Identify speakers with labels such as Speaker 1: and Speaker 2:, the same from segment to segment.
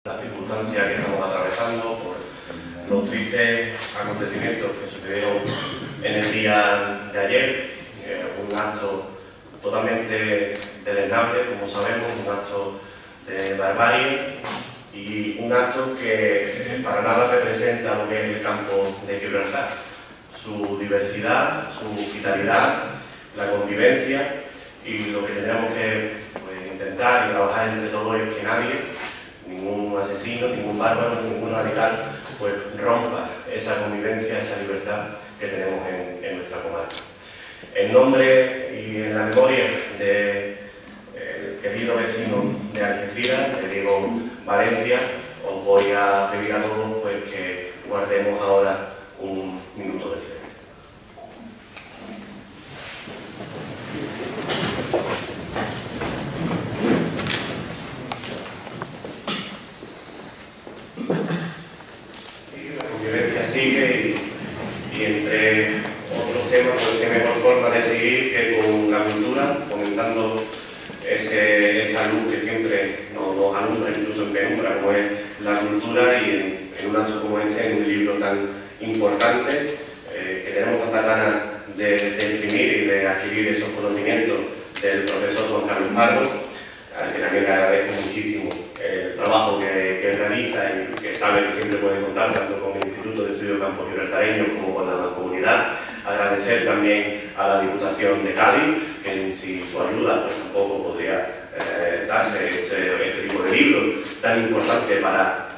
Speaker 1: La circunstancia que estamos atravesando, por los tristes acontecimientos que sucedieron en el día de ayer, un acto totalmente deleznable, como sabemos, un acto de barbarie y un acto que para nada representa lo que es el campo de Gibraltar, su diversidad, su vitalidad, la convivencia, y lo que tendríamos que intentar y trabajar entre todos es que nadie, ningún asesino, ningún bárbaro, ningún radical, pues rompa esa convivencia, esa libertad que tenemos en nuestra comarca. En nombre y en la memoria del querido vecino de Algeciras, de Diego Valencia, os voy a pedir a todos pues, que guardemos ahora un minuto de silencio. Sigue y entre otros temas, pues qué mejor forma de seguir que con la cultura, fomentando esa luz que siempre nos alumbra, incluso en penumbra, como es la cultura, y en un acto como ese, en un libro tan importante, que tenemos tantas ganas de imprimir y de adquirir esos conocimientos del profesor Juan Carlos Pardo, al que también le agradezco muchísimo el trabajo que realiza y que sabe que siempre puede contar tanto con el Instituto de Estudios Campos Gibraltareños como con la comunidad. Agradecer también a la Diputación de Cádiz, que sin su ayuda pues, tampoco podría darse este tipo de libros tan importante para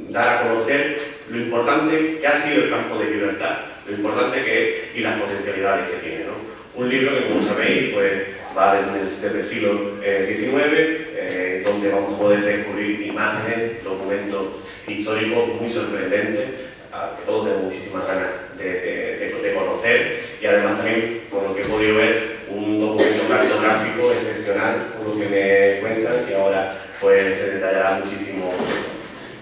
Speaker 1: dar a conocer lo importante que ha sido el campo de Gibraltar, lo importante que es y las potencialidades que tiene, ¿no? Un libro que, como sabéis, pues, va desde el siglo XIX, donde vamos a poder descubrir imágenes, documentos históricos muy sorprendentes, que todos tenemos muchísimas ganas de conocer, y además también, por lo que he podido ver, un documento cartográfico excepcional, por lo que me cuentan, y ahora pues se detallará muchísimo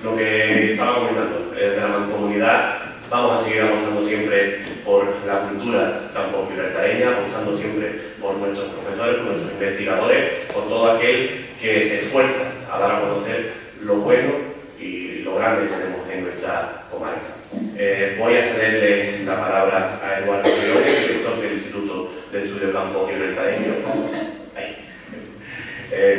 Speaker 1: lo que estaba comentando, de la mancomunidad. Vamos a seguir apostando siempre por la cultura campo gibraltareña, apostando siempre por nuestros profesores, por nuestros investigadores, por todo aquel que se esfuerza a dar a conocer lo bueno y lo grande que tenemos en nuestra comarca. Voy a cederle la palabra a Eduardo Quirones, director del Instituto de Estudios Campo Gibraltareño.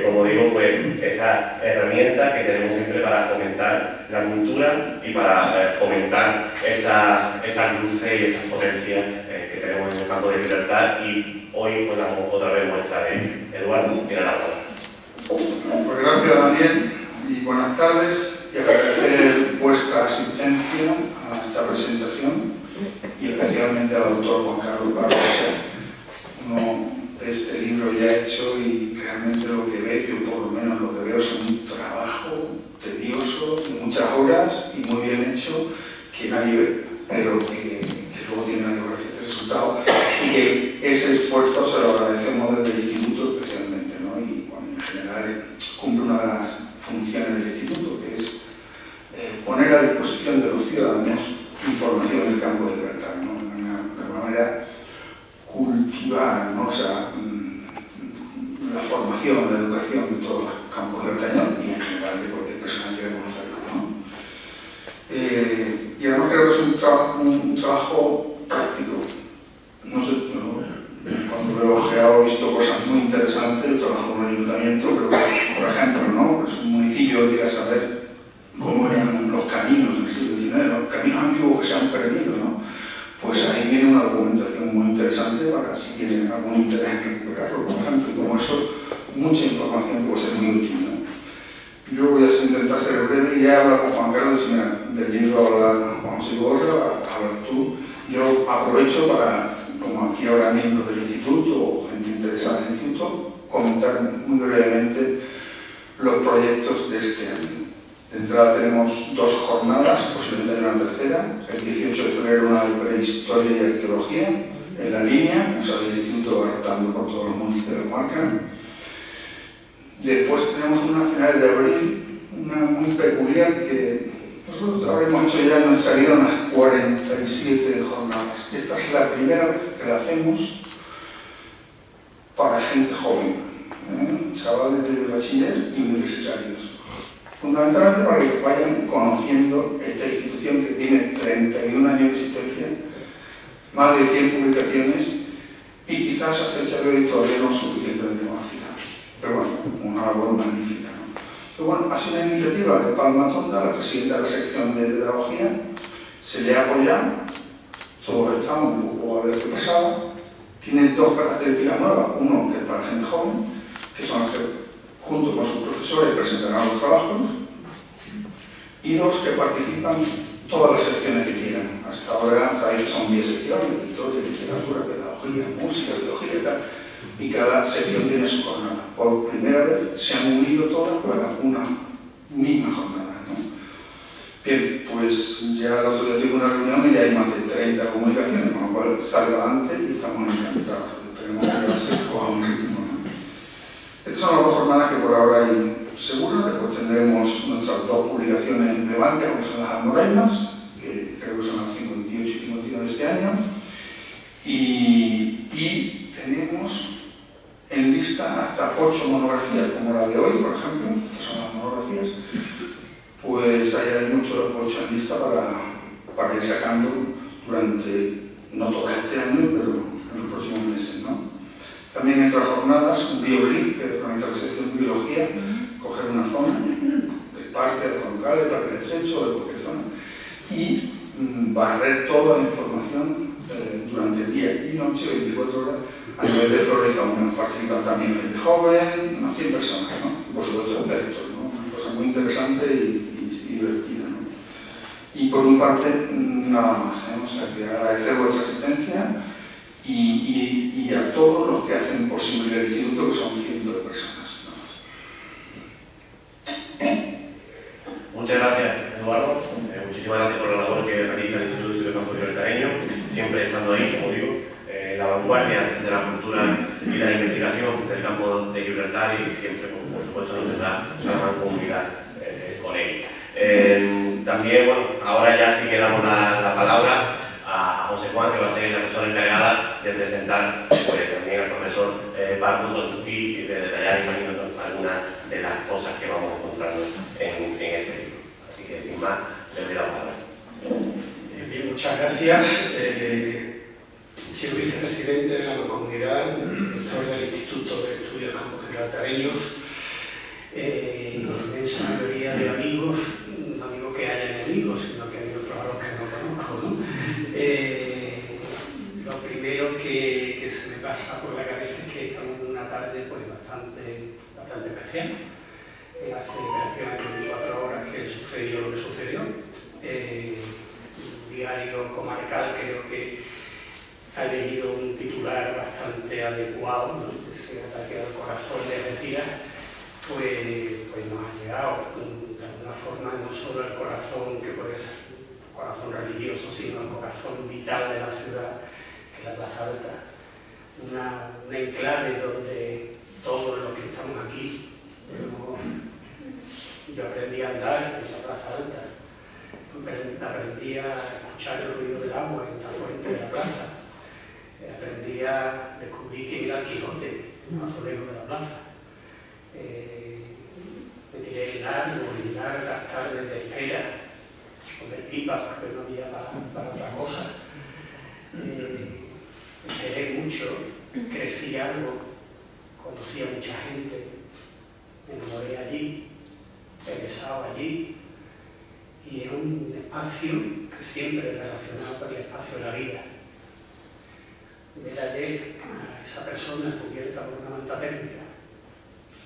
Speaker 1: Como digo, pues esa herramienta que tenemos siempre para fomentar la cultura y para fomentar esas luces y esas potencias que tenemos en el campo de Gibraltar, y hoy pues damos otra vez muestra de Eduardo. Tiene la palabra.
Speaker 2: Pues gracias, Daniel, y buenas tardes, y agradecer vuestra asistencia a esta presentación y especialmente al autor Juan Carlos Pardo. Este libro ya hecho, y realmente lo que veo, yo por lo menos lo que veo, es un trabajo tedioso, de muchas horas y muy bien hecho, que nadie ve, pero que luego tiene una gracia de resultado, y que ese esfuerzo se lo agradecemos desde el Instituto especialmente, ¿no? Y bueno, en general cumple una de las funciones del Instituto, que es poner a disposición de los ciudadanos información del campo de Gibraltar, ¿no? De alguna manera cultivar, ¿no? O sea, la formación, la educación de todos los campos gibraltareños y en general de cualquier persona que debe conocerlo, ¿no? Y además creo que es un trabajo práctico. No sé, cuando veo ojeado he visto cosas muy interesantes. Yo trabajo en un ayuntamiento, pero por ejemplo, ¿no? Es un municipio que quiera saber cómo eran los caminos en el siglo XIX, los caminos antiguos que se han perdido, ¿no? Pues ahí viene una documentación muy interesante para si tienen algún interés en recuperarlo, por ejemplo, y como eso, mucha información puede ser muy útil, ¿no? Yo voy a intentar ser breve y ya hablo con Juan Carlos, y mira, del libro habla Juan José Borja, hablas tú. Yo aprovecho para, como aquí habrá miembros del instituto o gente interesada en el instituto, comentar muy brevemente los proyectos de este año. De entrada tenemos 2 jornadas, posiblemente una tercera. El 18 de febrero una de prehistoria y arqueología, en la línea, o sea, el instituto va rotando por todos los municipios de comarca. Después tenemos una a finales de abril, una muy peculiar, que nosotros habremos hecho ya, nos han salido unas 47 jornadas. Esta es la primera vez que la hacemos para gente joven, chavales de bachiller y universitarios. Fundamentalmente para que vayan conociendo esta institución que tiene 31 años de existencia, más de 100 publicaciones y quizás a fecha de hoy todavía no es suficientemente conocida. Pero bueno, una labor magnífica, ¿no? Pero bueno, ha sido una iniciativa de Palma Tonda, la presidenta de la sección de pedagogía, se le ha apoyado, todos estamos un poco a ver qué pasaba. Tiene dos características nuevas, uno que es para gente joven, que son las que junto con sus profesores presentarán los trabajos, y dos que participan todas las secciones que quieran. Hasta ahora sabéis que son 10 secciones, historia, literatura, pedagogía, música, biología y tal, y cada sección tiene su jornada. Por primera vez se han unido todas para una misma jornada, ¿no? Bien, pues ya el otro día tuve una reunión y ya hay más de 30 comunicaciones, con lo cual sale adelante y estamos encantados. Esperemos que ya se coja un ritmo, ¿no? Estas son las dos jornadas que por ahora hay seguras. Después tendremos nuestras dos publicaciones emblemáticas, como son las almoreinas, que creo que son las 58 y 59 de este año. Y tenemos en lista hasta 8 monografías, como la de hoy, por ejemplo, que son las monografías. Pues hay muchos 8 en lista para ir sacando durante, no todo este año, pero en los próximos meses, ¿no? También entre las jornadas, un BioBliz, que organiza la sección de biología, coger una zona, de parque, de troncales, de parque de estrecho, de cualquier zona, y barrer toda la información durante día y noche, 24 horas, a nivel de flora y fauna. Participan también gente joven, unas 100 personas, ¿no? Y por supuesto expertos, ¿no? Una cosa muy interesante y divertida, ¿no? Y por mi parte, nada más, ¿eh? O sea, que agradecer vuestra asistencia y a todos los que hacen posible el instituto, que son cientos de personas.
Speaker 1: Muchas gracias, Eduardo. Muchísimas gracias por la labor que realiza el Instituto de Estudios Campos Gibraltareños, siempre estando ahí, como digo, en la vanguardia de la cultura y la investigación del campo de Gibraltar, y siempre, por supuesto, nos tendrá una gran comunidad con él. También, bueno, ahora ya sí que damos la palabra a José Juan, que va a ser la persona encargada de presentar también al profesor Barco y de detallar, imagino, algunas de las cosas que vamos a encontrarnos en este libro. Así que, sin más, le doy la palabra.
Speaker 3: Bien, muchas gracias. Soy vicepresidente de la Mancomunidad, director del Instituto de Estudios Campos Gibraltareños, con inmensa mayoría de amigos, no digo que haya enemigos, sino que hay otros a los que no conozco, ¿no? Lo primero que se me pasa por la cabeza es que estamos en una tarde pues, bastante especial. Hace prácticamente 24 horas que sucedió lo que sucedió. Un diario comarcal creo que ha elegido un titular bastante adecuado, ¿no? Ese ataque al corazón de Algeciras, pues nos ha llegado de alguna forma no solo al corazón que puede ser un corazón religioso, sino al corazón vital de la ciudad, que es la Plaza Alta. Una enclave donde todos los que estamos aquí, yo aprendí a andar en la Plaza Alta, aprendí a escuchar el ruido del agua en la fuente de la plaza, aprendí a descubrir quién era el Quijote, el azulejo de la plaza. Me tiré largas tardes de espera, comer pipas porque no había para otra cosa. Esperé mucho, crecí algo, conocí a mucha gente, me enamoré allí, he besado allí, y es un espacio que siempre he relacionado con el espacio de la vida. Ver ayer a esa persona cubierta por una manta térmica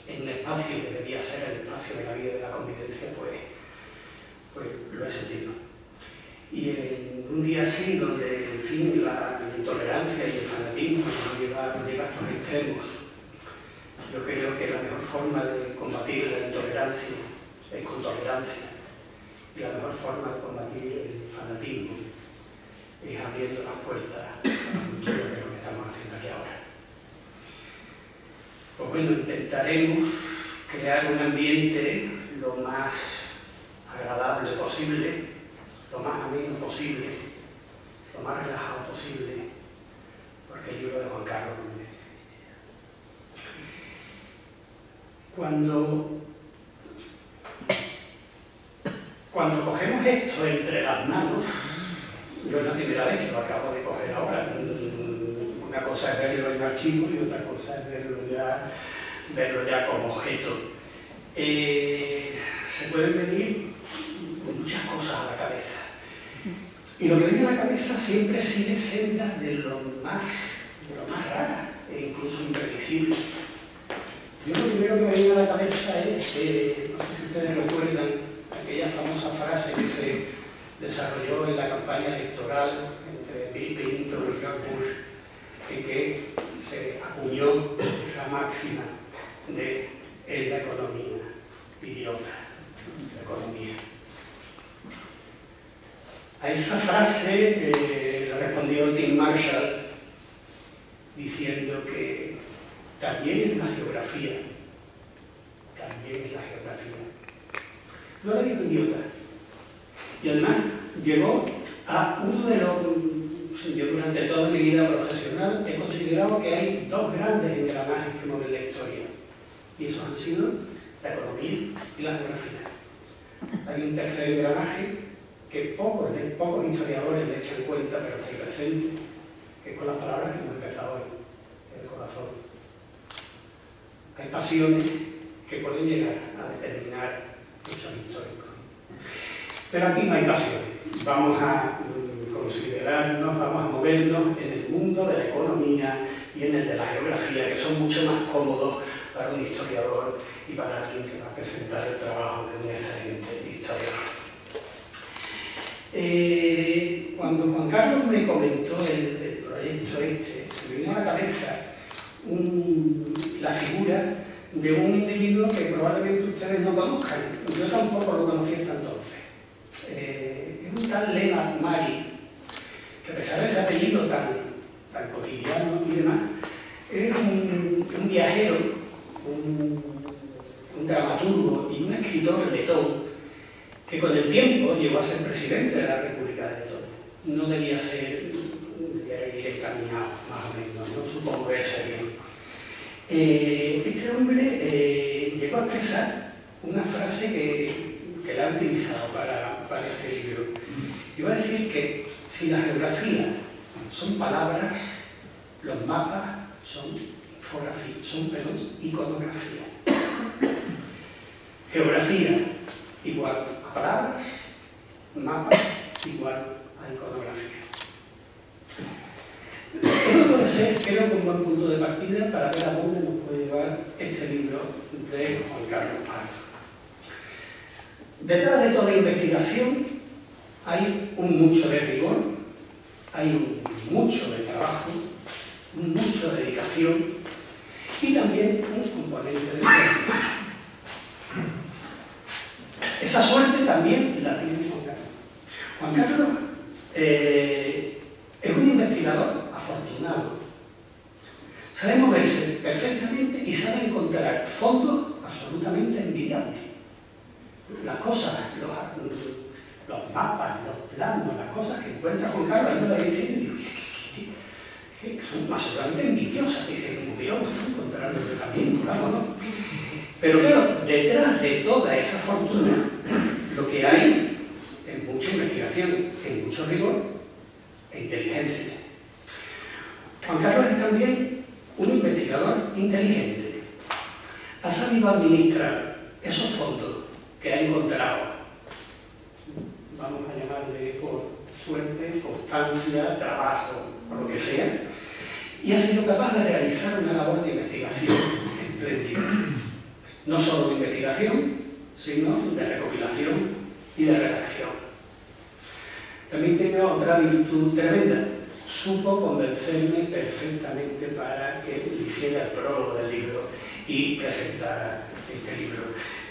Speaker 3: en un espacio que debía ser el espacio de la vida y de la convivencia, pues lo he sentido. Y en un día así, donde, en fin, la intolerancia y el fanatismo nos lleva a estos extremos, yo creo que la mejor forma de combatir la intolerancia es con tolerancia, y la mejor forma de combatir el fanatismo es abriendo las puertas al futuro de lo que estamos haciendo aquí ahora. Pues bueno, intentaremos crear un ambiente lo más agradable posible, lo más ameno posible, lo más relajado posible, porque el libro de Juan Carlos lo merece. cuando cogemos esto entre las manos, yo es la primera vez que lo acabo de coger ahora. Una cosa es verlo en archivo y otra cosa es verlo ya como objeto. Se pueden venir muchas cosas a la cabeza. Y lo que viene a la cabeza siempre sigue sendas de lo más raras e incluso imprevisibles. Yo lo primero que me viene a la cabeza es que, no sé si ustedes recuerdan, aquella famosa frase que se desarrolló en la campaña electoral entre Bill Clinton y George Bush, en que se acuñó esa máxima de "es la economía, idiota, la economía". A esa frase le respondió Tim Marshall diciendo que también es la geografía, no le digo idiota. Y además llegó a uno de los... Yo durante toda mi vida profesional he considerado que hay dos grandes engranajes que mueven la historia, y esos han sido la economía y la geografía. Hay un tercer engranaje que pocos historiadores le echan cuenta, pero está ahí presente, que es con las palabras que hemos empezado hoy, el corazón. Hay pasiones que pueden llegar a determinar hechos históricos. Pero aquí no hay pasiones. Vamos a considerarnos, vamos a movernos en el mundo de la economía y en el de la geografía, que son mucho más cómodos para un historiador y para alguien que va a presentar el trabajo de un excelente historiador. Cuando Juan Carlos me comentó el proyecto se me vino a la cabeza la figura de un individuo que probablemente ustedes no conozcan. Yo tampoco lo conocí hasta entonces. Es un tal Leonard Mari, que a pesar de ese apellido tan cotidiano y demás, es un viajero, un dramaturgo y un escritor letón, que con el tiempo llegó a ser presidente de la República de Letón. No debía ir encaminado, más o menos, no supongo que sería. Este hombre llegó a expresar una frase que la ha utilizado para este libro. Iba a decir que si la geografía son palabras, los mapas son iconografía. Geografía igual a palabras, mapas igual a iconografía. Esto puede ser, creo, un buen punto de partida para ver a dónde nos puede llevar este libro de Juan Carlos Pardo. Detrás de toda investigación hay un mucho de rigor, hay un mucho de trabajo, un mucho de dedicación y también un componente de suerte. Esa suerte también la tiene Juan Carlos. Juan Carlos es un investigador afortunado. Sabe moverse perfectamente y sabe encontrar fondos absolutamente envidiables. Las cosas, los mapas, los planos, las cosas que encuentra Juan Carlos, yo le digo, son absolutamente envidiosas. Dice, como yo encontrar el camino, claro, ¿no? Pero claro, detrás de toda esa fortuna, lo que hay es mucha investigación, es mucho rigor e inteligencia. Juan Carlos es también un investigador inteligente. Ha sabido administrar esos fondos que ha encontrado, vamos a llamarle por suerte, constancia, trabajo, o lo que sea, y ha sido capaz de realizar una labor de investigación espléndida. No solo de investigación, sino de recopilación y de redacción. También tiene otra virtud tremenda. Supo convencerme perfectamente para que hiciera el prólogo del libro y presentara este libro.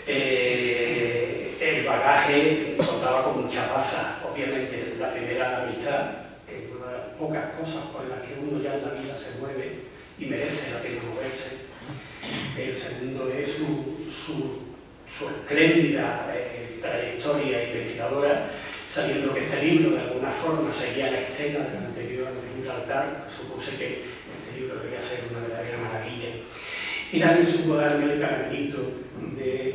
Speaker 3: El bagaje contaba con mucha baza. Obviamente, la primera, la amistad, que es una de las pocas cosas con las que uno ya en la vida se mueve y merece la pena moverse. El segundo es su espléndida trayectoria investigadora, sabiendo que este libro de alguna forma seguía la estela del anterior de Gibraltar. Supuse que este libro debía ser una verdadera maravilla. Y también supo darme el caramelito de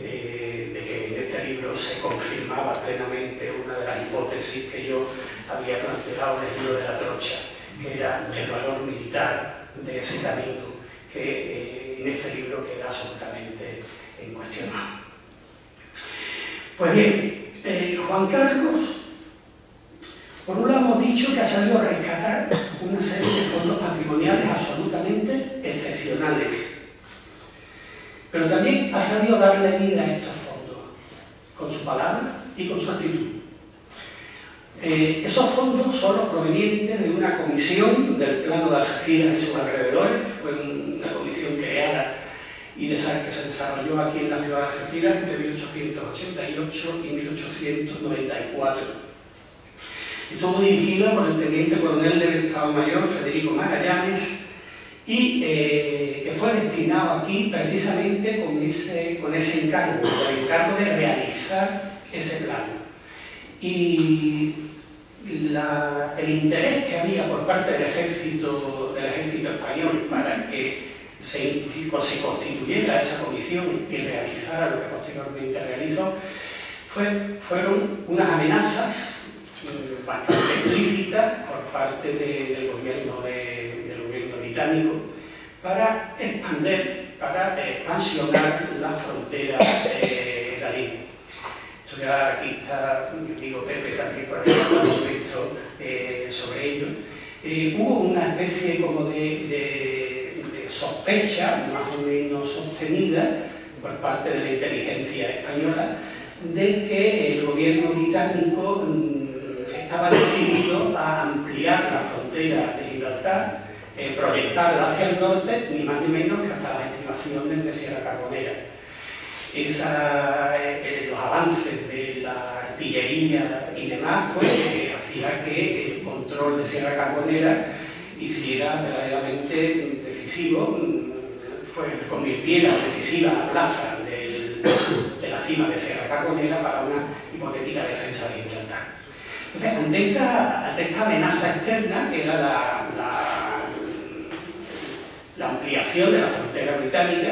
Speaker 3: que en este libro se confirmaba plenamente una de las hipótesis que yo había planteado en el libro de la Trocha, que era el valor militar de ese camino, que en este libro queda absolutamente incuestionado. Pues bien, Juan Carlos, por un lado hemos dicho que ha sabido rescatar una serie de fondos patrimoniales absolutamente excepcionales, pero también ha sabido darle vida a estos fondos, con su palabra y con su actitud. Esos fondos son los provenientes de una comisión del plano de Algeciras y sus alrededores. Fue una comisión creada y que se desarrolló aquí en la ciudad de Algeciras entre 1888 y 1894. Estuvo dirigida por el teniente coronel del Estado Mayor, Federico Magallanes, y que fue destinado aquí precisamente con ese encargo, el encargo de realizar ese plano. Y el interés que había por parte del ejército español para que se constituyera esa comisión y realizara lo que posteriormente realizó, fueron unas amenazas bastante explícitas por parte del gobierno británico para expansionar la frontera iraní. Esto ya aquí está mi amigo Pepe también por aquí hemos visto sobre ello. Hubo una especie como de sospecha más o menos sostenida por parte de la inteligencia española de que el gobierno británico estaba decidido a ampliar la frontera de Gibraltar, proyectarla hacia el norte, ni más ni menos que hasta la estimación de Sierra Carbonera. Los avances de la artillería y demás, pues hacía que el control de Sierra Carbonera hiciera verdaderamente decisivo, convirtiera decisiva la plaza de la cima de Sierra Carbonera para una hipotética defensa de Gibraltar. Entonces, ante esta amenaza externa, que era la ampliación de la frontera británica,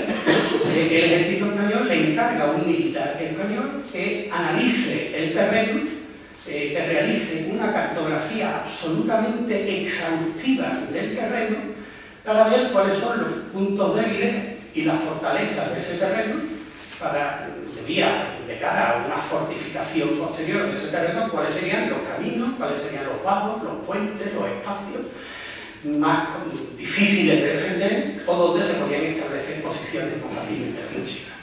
Speaker 3: el ejército español le encarga a un militar español que analice el terreno, que realice una cartografía absolutamente exhaustiva del terreno para ver cuáles son los puntos débiles y las fortalezas de ese terreno, de cara a una fortificación posterior de ese terreno, cuáles serían los caminos, cuáles serían los vados, los puentes, los espacios más difíciles de defender o donde se podían establecer posiciones más fácilmente defensivas.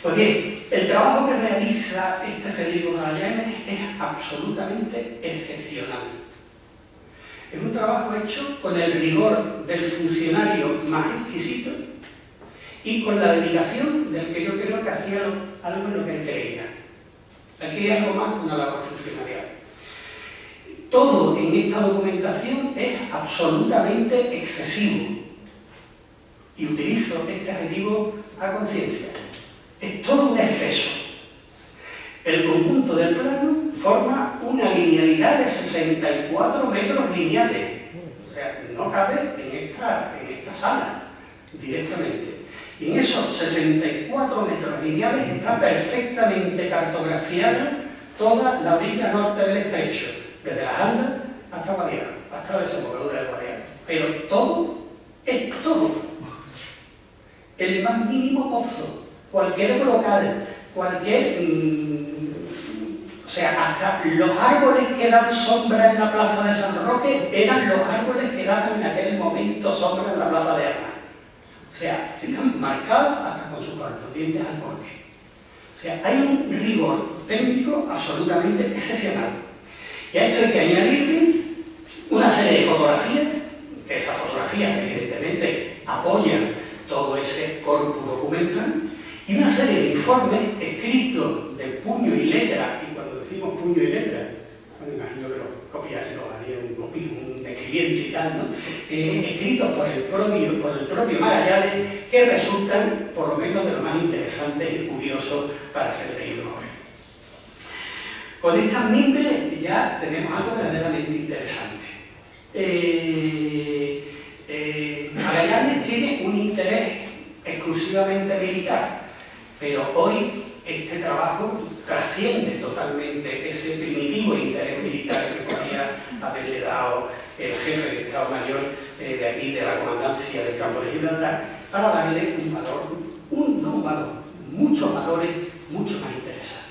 Speaker 3: Pues bien, el trabajo que realiza este Federico Magallanes es absolutamente excepcional. Es un trabajo hecho con el rigor del funcionario más exquisito y con la dedicación del que yo creo que hacía algo en lo que él creía. Aquí hay algo más que una labor funcionarial. Todo en esta documentación es absolutamente excesivo. Y utilizo este adjetivo a conciencia. Es todo un exceso. El conjunto del plano forma una linealidad de 64 metros lineales. O sea, no cabe en esta sala directamente. Y en esos 64 metros lineales está perfectamente cartografiada toda la orilla norte del estrecho, desde las Andas hasta Guadiana, hasta la desembocadura del Guadiana. Pero todo es todo. El más mínimo pozo, cualquier brocal, o sea, hasta los árboles que dan sombra en la plaza de San Roque eran los árboles que daban en aquel momento sombra en la plaza de Armas. O sea, están marcados hasta con sus correspondientes al porqué. O sea, hay un rigor técnico absolutamente excepcional. Y a esto hay que añadirle una serie de fotografías, que esas fotografías evidentemente apoyan todo ese corpus documental, y una serie de informes escritos de puño y letra, y cuando decimos puño y letra, bueno, imagino que lo haría un escribiente y tal, ¿no? Escritos por el propio Magallanes, que resultan por lo menos de lo más interesantes y curiosos para ser leídos hoy. Con estas mimbres ya tenemos algo verdaderamente interesante. Magallanes tiene un interés exclusivamente militar, pero hoy este trabajo trasciende totalmente ese primitivo interés militar que podría haberle dado el jefe de Estado Mayor de aquí, de la comandancia del campo de Gibraltar, para darle un valor, muchos valores mucho más interesantes.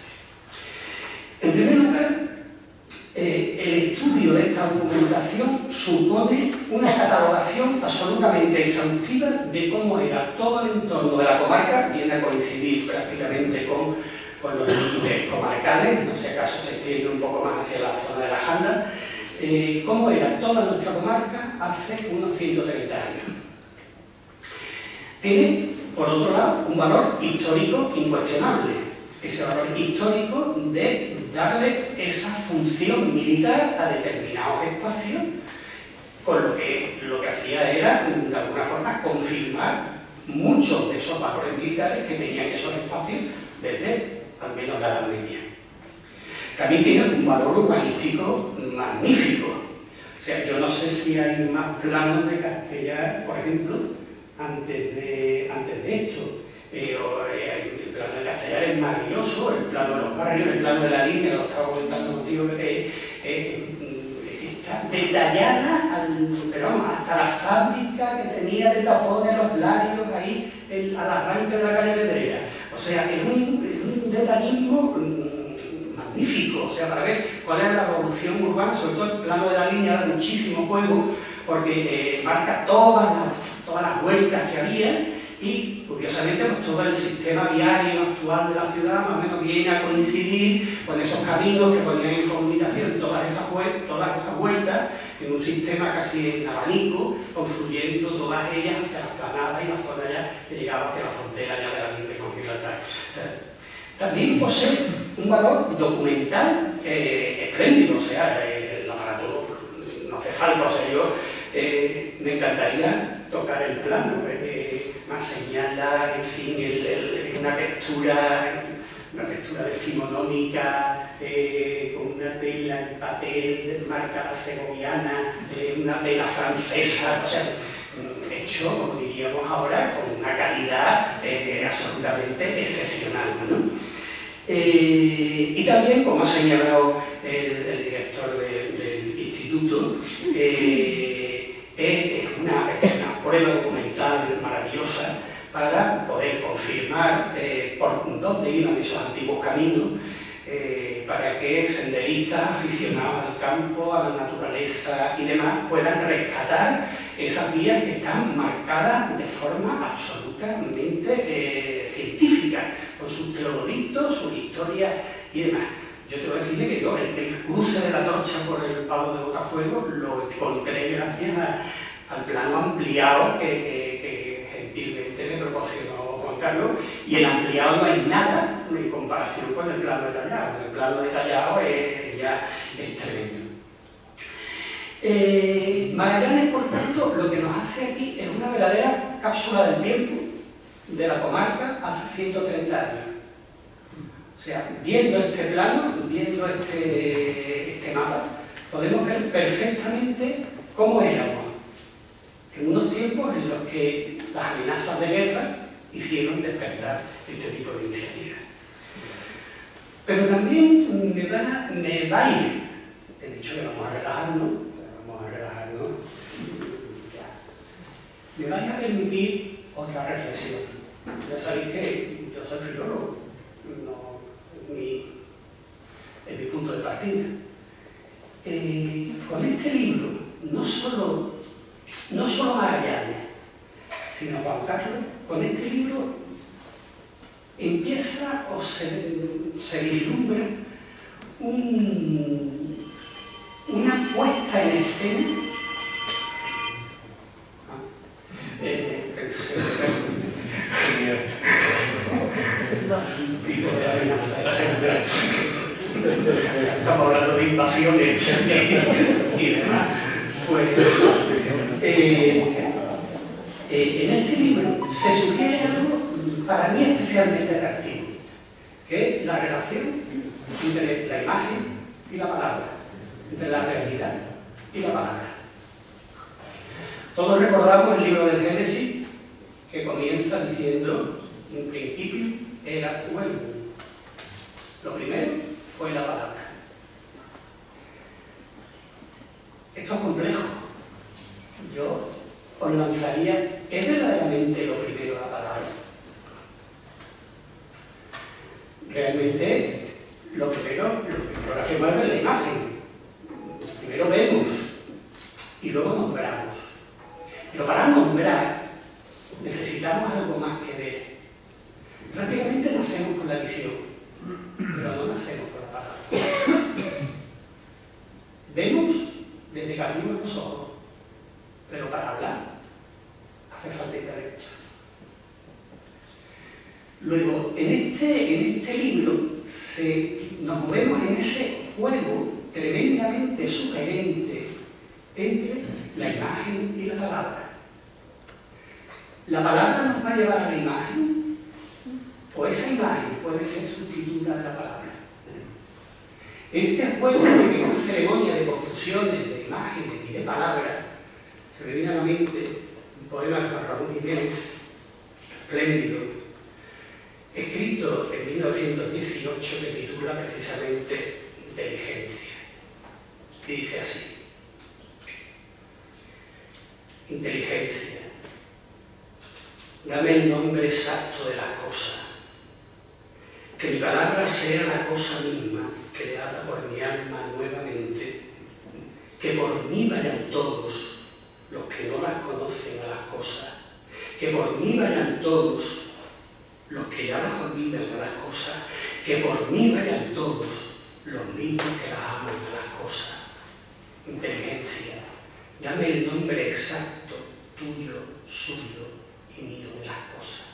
Speaker 3: En primer lugar, el estudio de esta documentación supone una catalogación absolutamente exhaustiva de cómo era todo el entorno de la comarca, viene a coincidir prácticamente con los límites comarcales, no sé acaso se extiende un poco más hacia la zona de la Janda, cómo era toda nuestra comarca hace unos 130 años. Tiene, por otro lado, un valor histórico incuestionable, ese valor histórico de darle esa función militar a determinados espacios, con lo que hacía era, de alguna forma, confirmar muchos de esos valores militares que tenían esos espacios desde, al menos, la Edad Media. También tiene un valor urbanístico magnífico. O sea, yo no sé si hay más planos de Castellar, por ejemplo, antes de esto. El plano de Castellar es maravilloso, el plano de los barrios, el plano de la línea, lo estaba comentando contigo, está detallada, pero vamos, hasta la fábrica que tenía de tapones, los larios ahí, al arranque de la calle Pedrera. O sea, es un detallismo magnífico, o sea, para ver cuál es la evolución urbana, sobre todo el plano de la línea da muchísimo juego, porque marca todas las vueltas que había. Y, curiosamente, pues todo el sistema viario actual de la ciudad más o menos viene a coincidir con esos caminos que ponían en comunicación todas esas vueltas en un sistema casi en abanico, confluyendo todas ellas hacia las planadas y la zona ya que llegaba hacia la frontera ya de la línea con Gibraltar. O sea, también posee un valor documental espléndido, o sea, el aparato no hace falta, o sea, yo me encantaría tocar el plano, más señala, en fin, una textura decimonómica, con una tela en papel, marca segoviana, una tela francesa, o sea, hecho, como diríamos ahora, con una calidad absolutamente excepcional, ¿no? Y también, como ha señalado el director del instituto, es una prueba documental maravillosa para poder confirmar por dónde iban esos antiguos caminos, para que senderistas aficionados al campo, a la naturaleza y demás puedan rescatar esas vías que están marcadas de forma absolutamente científica, con sus teodolitos, sus historias y demás. Yo te voy a decir que yo el cruce de la torcha por el Palo de Botafuego lo encontré gracias al plano ampliado que gentilmente me proporcionó Juan Carlos, y el ampliado no hay nada en comparación con el plano detallado. El plano detallado ya es tremendo. Magallanes, por tanto, lo que nos hace aquí es una verdadera cápsula del tiempo de la comarca hace 130 años. O sea, viendo este plano, viendo este mapa, podemos ver perfectamente cómo éramos en unos tiempos en los que las amenazas de guerra hicieron despertar este tipo de iniciativas. Pero también me va a ir, he dicho que vamos a relajarnos, ya. Me vais a permitir otra reflexión. Ya sabéis que yo soy filólogo, es mi punto de partida. Con este libro, no solo Magallanes, sino Juan Carlos, con este libro empieza o se vislumbra una puesta en escena. Estamos hablando de invasiones y demás. Pues, en este libro se sugiere algo para mí especialmente atractivo, que es la relación entre la imagen y la palabra, entre la realidad y la palabra. Todos recordamos el libro del Génesis, que comienza diciendo: en principio era bueno. Lo primero fue la palabra. Esto es complejo. Yo os lanzaría, ¿es verdaderamente lo primero la palabra? Realmente, lo primero que hacemos es la imagen. Primero vemos y luego nombramos. Pero para nombrar necesitamos algo más que ver. Prácticamente nacemos con la visión, pero no nacemos con la palabra. Vemos desde que abrimos los ojos, pero para hablar hace falta intelecto. Luego, en este libro nos movemos en ese juego tremendamente sugerente entre la imagen y la palabra. ¿La palabra nos va a llevar a la imagen? ¿O esa imagen puede ser sustituta de la palabra? En este juego, que es una ceremonia de confusiones, de imágenes y de palabras, se me viene a la mente un poema de Juan Ramón Jiménez, espléndido, escrito en 1918, que titula precisamente Inteligencia. Y dice así: Inteligencia, dame el nombre exacto de las cosas, que mi palabra sea la cosa misma creada por mi alma nuevamente, que por mí vayan todos los que no las conocen a las cosas, que por mí vayan todos los que ya las olvidan a las cosas, que por mí vayan todos los mismos que las aman a las cosas. Inteligencia, dame el nombre exacto, tuyo, suyo y mío de las cosas.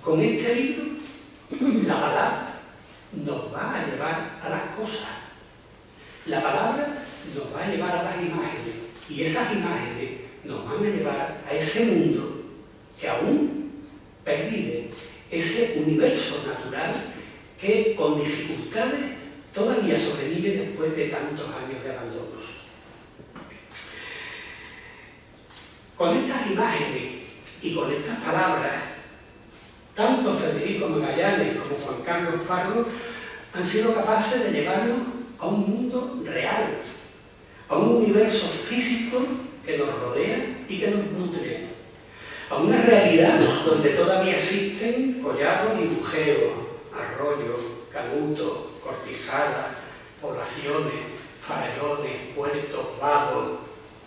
Speaker 3: Con este libro, la palabra nos va a llevar a las cosas. La palabra nos va a llevar a las imágenes, y esas imágenes nos van a llevar a ese mundo que aún pervive, ese universo natural que con dificultades todavía sobrevive después de tantos años de abandonos. Con estas imágenes y con estas palabras, tanto Federico Magallanes como Juan Carlos Pardo han sido capaces de llevarnos a un mundo real, a un universo físico que nos rodea y que nos nutre, a una realidad donde todavía existen collados y bujeos, arroyos, canutos, cortijadas, poblaciones, farallones, puertos, vados,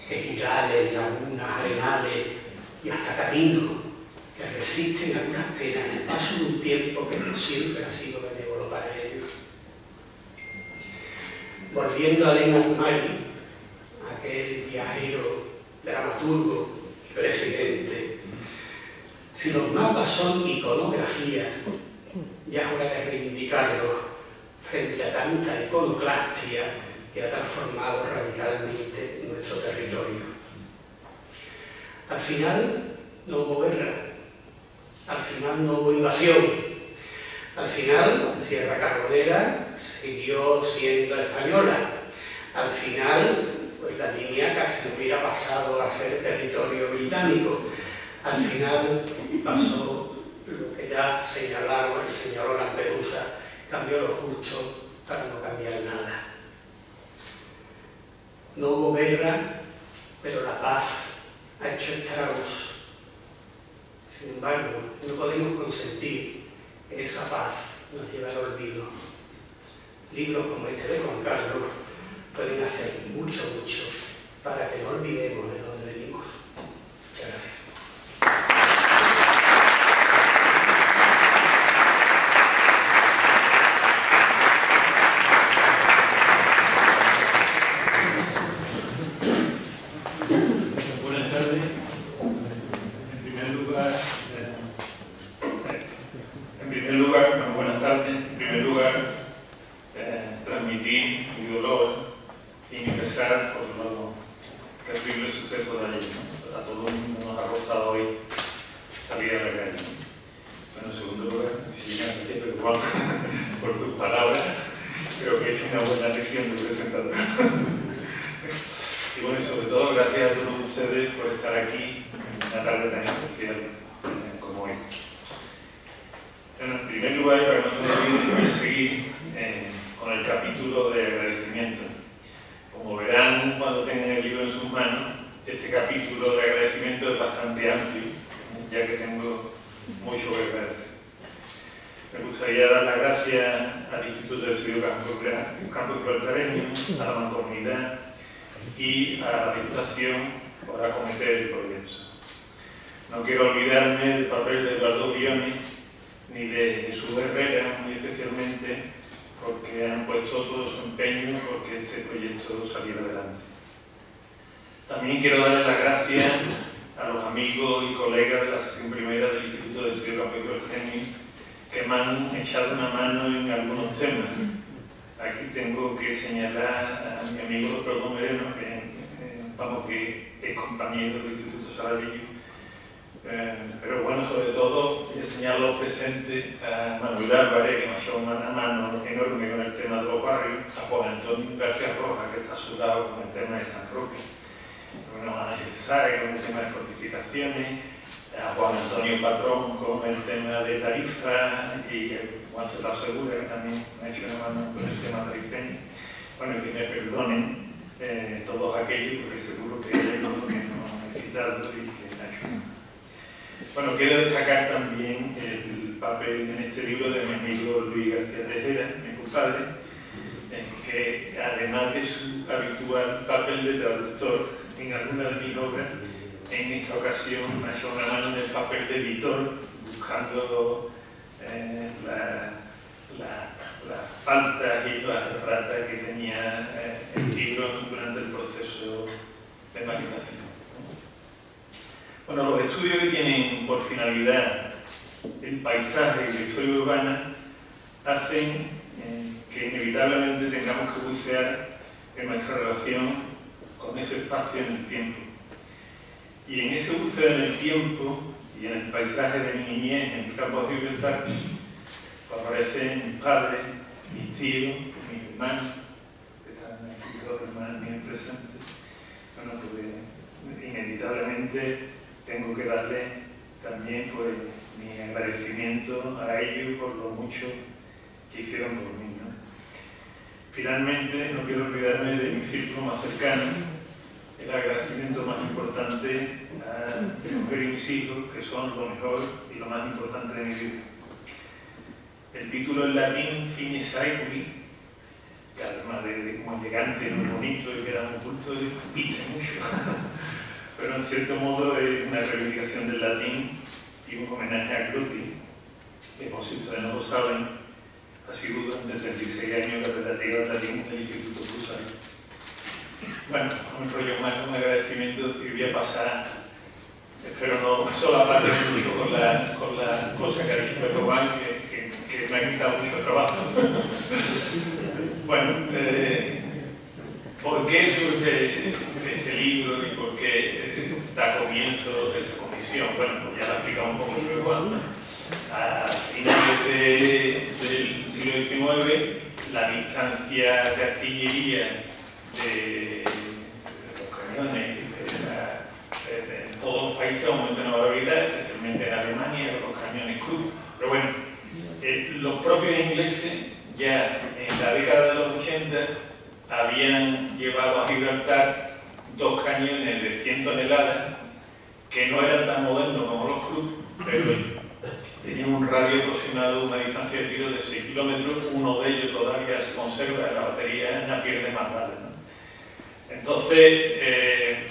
Speaker 3: ejidales, lagunas, arenales y hasta caminos que resisten a unas penas en el paso de un tiempo que no siempre ha sido benévolo para ellos. Volviendo a Leonard Mari, aquel viajero, dramaturgo y presidente, si los mapas son iconografía, ya es hora de reivindicarlo frente a tanta iconoclastia que ha transformado radicalmente nuestro territorio. Al final no hubo guerra, al final no hubo invasión, al final Sierra Carbonera siguió siendo española, al final pues la línea casi hubiera pasado a ser territorio británico, al final pasó lo que ya señaló Lampedusa, cambió lo justo para no cambiar nada. No hubo guerra, pero la paz ha hecho estragos. Sin embargo, no podemos consentir que esa paz nos lleve al olvido. Libros como este de Juan Carlos pueden hacer mucho, mucho para que no olvidemos de dónde venimos. Muchas gracias.
Speaker 4: Buenas tardes. En primer lugar, transmitir mi dolor y mi pesar por los terribles sucesos de ayer, ¿no? A todo el mundo nos ha rozado hoy salir a la calle, ¿no? Bueno, en segundo lugar, si me hace preocupado por tus palabras, creo que he hecho una buena lección de presentador. Y bueno, y sobre todo, gracias a todos ustedes por estar aquí en una tarde tan especial como hoy. Bueno, en primer lugar, para que no se me olvide, voy a seguir con el capítulo de agradecimiento. Como verán cuando tengan el libro en sus manos, este capítulo de agradecimiento es bastante amplio, ya que tengo mucho que ver. Me gustaría dar las gracias al Instituto de Estudio Campo Gibraltareño, a la Mancomunidad y a la Diputación por acometer el proyecto. No quiero olvidarme del papel de Eduardo Briones ni de Jesús Herrera, muy especialmente, porque han puesto todo su empeño porque este proyecto saliera adelante. También quiero darle las gracias a los amigos y colegas de la sección primera del Instituto de Estudio Campo Gibraltareño que me han echado una mano en algunos temas. Aquí tengo que señalar a mi amigo Pedro Moreno, que es compañero del Instituto Saladillo. Pero bueno, sobre todo, señalo presente a Manuel Álvarez, que me ha echado una mano enorme con el tema de los barrios, a Juan Antonio García Rojas, que está a su lado con el tema de San Roque, bueno, a Ángel Sáez con el tema de fortificaciones, a Juan Antonio Patrón con el tema de tarifa y a Juan Celao Segura, que también me ha hecho una mano con el tema tarifeño. Bueno, que me perdonen todos aquellos, porque seguro que hay algunos que no he citado y que me ha hecho una mano. Bueno, quiero destacar también el papel en este libro de mi amigo Luis García Tejera, mi compadre, que además de su habitual papel de traductor en alguna de mis obras, en esta ocasión me ha hecho una mano en el papel de editor, buscando las faltas y las erratas que tenía el libro durante el proceso de maquetación. Bueno, los estudios que tienen por finalidad el paisaje y la historia urbana hacen que inevitablemente tengamos que bucear en nuestra relación con ese espacio en el tiempo. Y en ese buceo en el tiempo y en el paisaje de mi niñez en el campo de Gibraltar, aparecen mis padres, mis tíos, mis hermanos, que están aquí dos hermanos bien presentes. Bueno, pues inevitablemente tengo que darle también pues, mi agradecimiento a ellos por lo mucho que hicieron por mí, ¿no? Finalmente, no quiero olvidarme de mi círculo más cercano, el agradecimiento más importante a mi mujer y mis hijos, que son lo mejor y lo más importante de mi vida. El título en latín, Fine Saeculi, que además de como elegante, muy bonito y que era muy culto, dice mucho. Pero en cierto modo es una reivindicación del latín y un homenaje a Cruti, que por si ustedes no lo saben, ha sido durante 36 años catedrático de latín del Instituto Cruzal. Bueno, un rollo más, un agradecimiento que voy a pasar, espero no solaparte mucho con la cosa que ha dicho Pedro Juan, que me ha quitado mucho trabajo. Bueno, ¿por qué surge este libro y por qué da comienzo a esa comisión? Bueno, pues ya lo ha explicado un poco Pedro Juan. A finales del siglo XIX, la distancia de artillería de los cañones en todos los países aumenta una barbaridad, especialmente en Alemania, los cañones Krupp. Pero bueno, los propios ingleses ya en la década de los 80 habían llevado a Gibraltar dos cañones de 100 toneladas que no eran tan modernos como los Krupp, pero tenían un radio aproximado, una distancia de tiro de 6 kilómetros. Uno de ellos todavía se conserva en la batería, no pierde más balas, ¿no? Entonces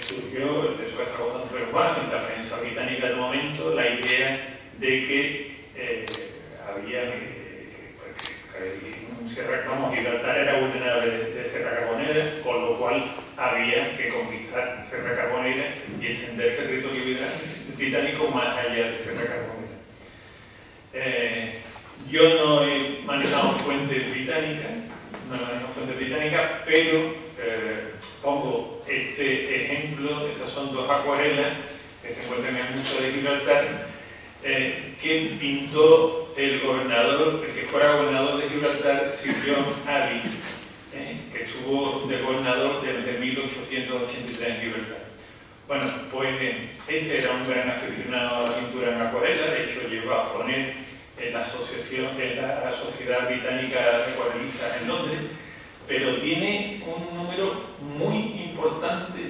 Speaker 4: surgió, el peso que está contando Pedro Juan y la prensa británica del momento, la idea de que había Gibraltar era vulnerable de Serra Carbonera, con lo cual había que conquistar Serra Carbonera y extender el territorio británico más allá de Serra Carbonera. Yo no he manejado fuentes británicas, pero pongo este ejemplo. Estas son dos acuarelas que se encuentran en el Museo de Gibraltar, que pintó el gobernador, el que fuera gobernador de Gibraltar, Sir John Abbey, que estuvo de gobernador desde 1883 en Gibraltar. Bueno, pues este era un gran aficionado a la pintura en acuarela, de hecho llegó a poner en la asociación, en la Sociedad Británica de Acuarelistas en Londres, pero tiene un número muy importante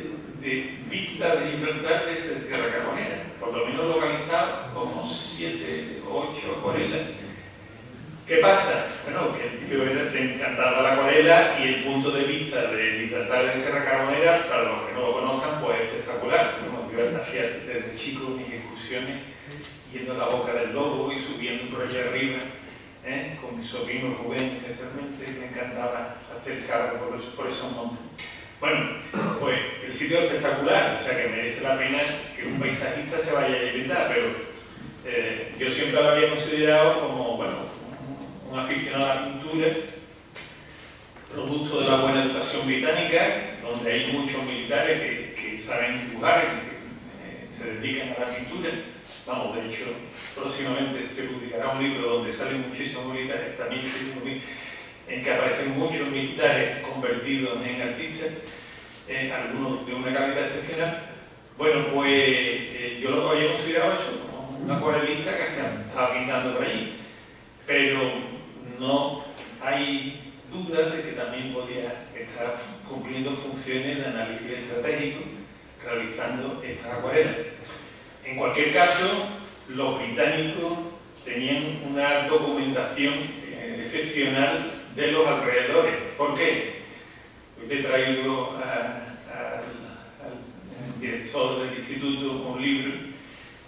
Speaker 4: de vistas de Gibraltar desde Sierra Carbonera, por lo menos localizado como 7 o 8 acuarelas. ¿Qué pasa? Bueno, que el tío le encantaba la acuarela y el punto de vista de Gibraltar de Sierra Carbonera, para los que no lo conozcan, pues es espectacular. Bueno, yo hacía desde chico mis excursiones yendo a la Boca del Lobo y subiendo por allá arriba, con mi sobrino Rubén, especialmente, me encantaba hacer carga por esos montes. Bueno, pues el sitio es espectacular, o sea que merece la pena que un paisajista se vaya a visitar, pero yo siempre lo había considerado como, bueno, un aficionado a la pintura, producto de la buena educación británica, donde hay muchos militares que saben dibujar y que se dedican a la pintura. Vamos, de hecho, próximamente se publicará un libro donde salen muchísimos militares, también en que aparecen muchos militares convertidos en artistas, algunos de una calidad excepcional. Bueno, pues yo lo había considerado eso, como un acuarelista que estaba pintando por allí, pero no hay dudas de que también podía estar cumpliendo funciones de análisis estratégico realizando estas acuarelas. En cualquier caso, los británicos tenían una documentación excepcional de los alrededores. ¿Por qué? Hoy he traído al director del instituto un libro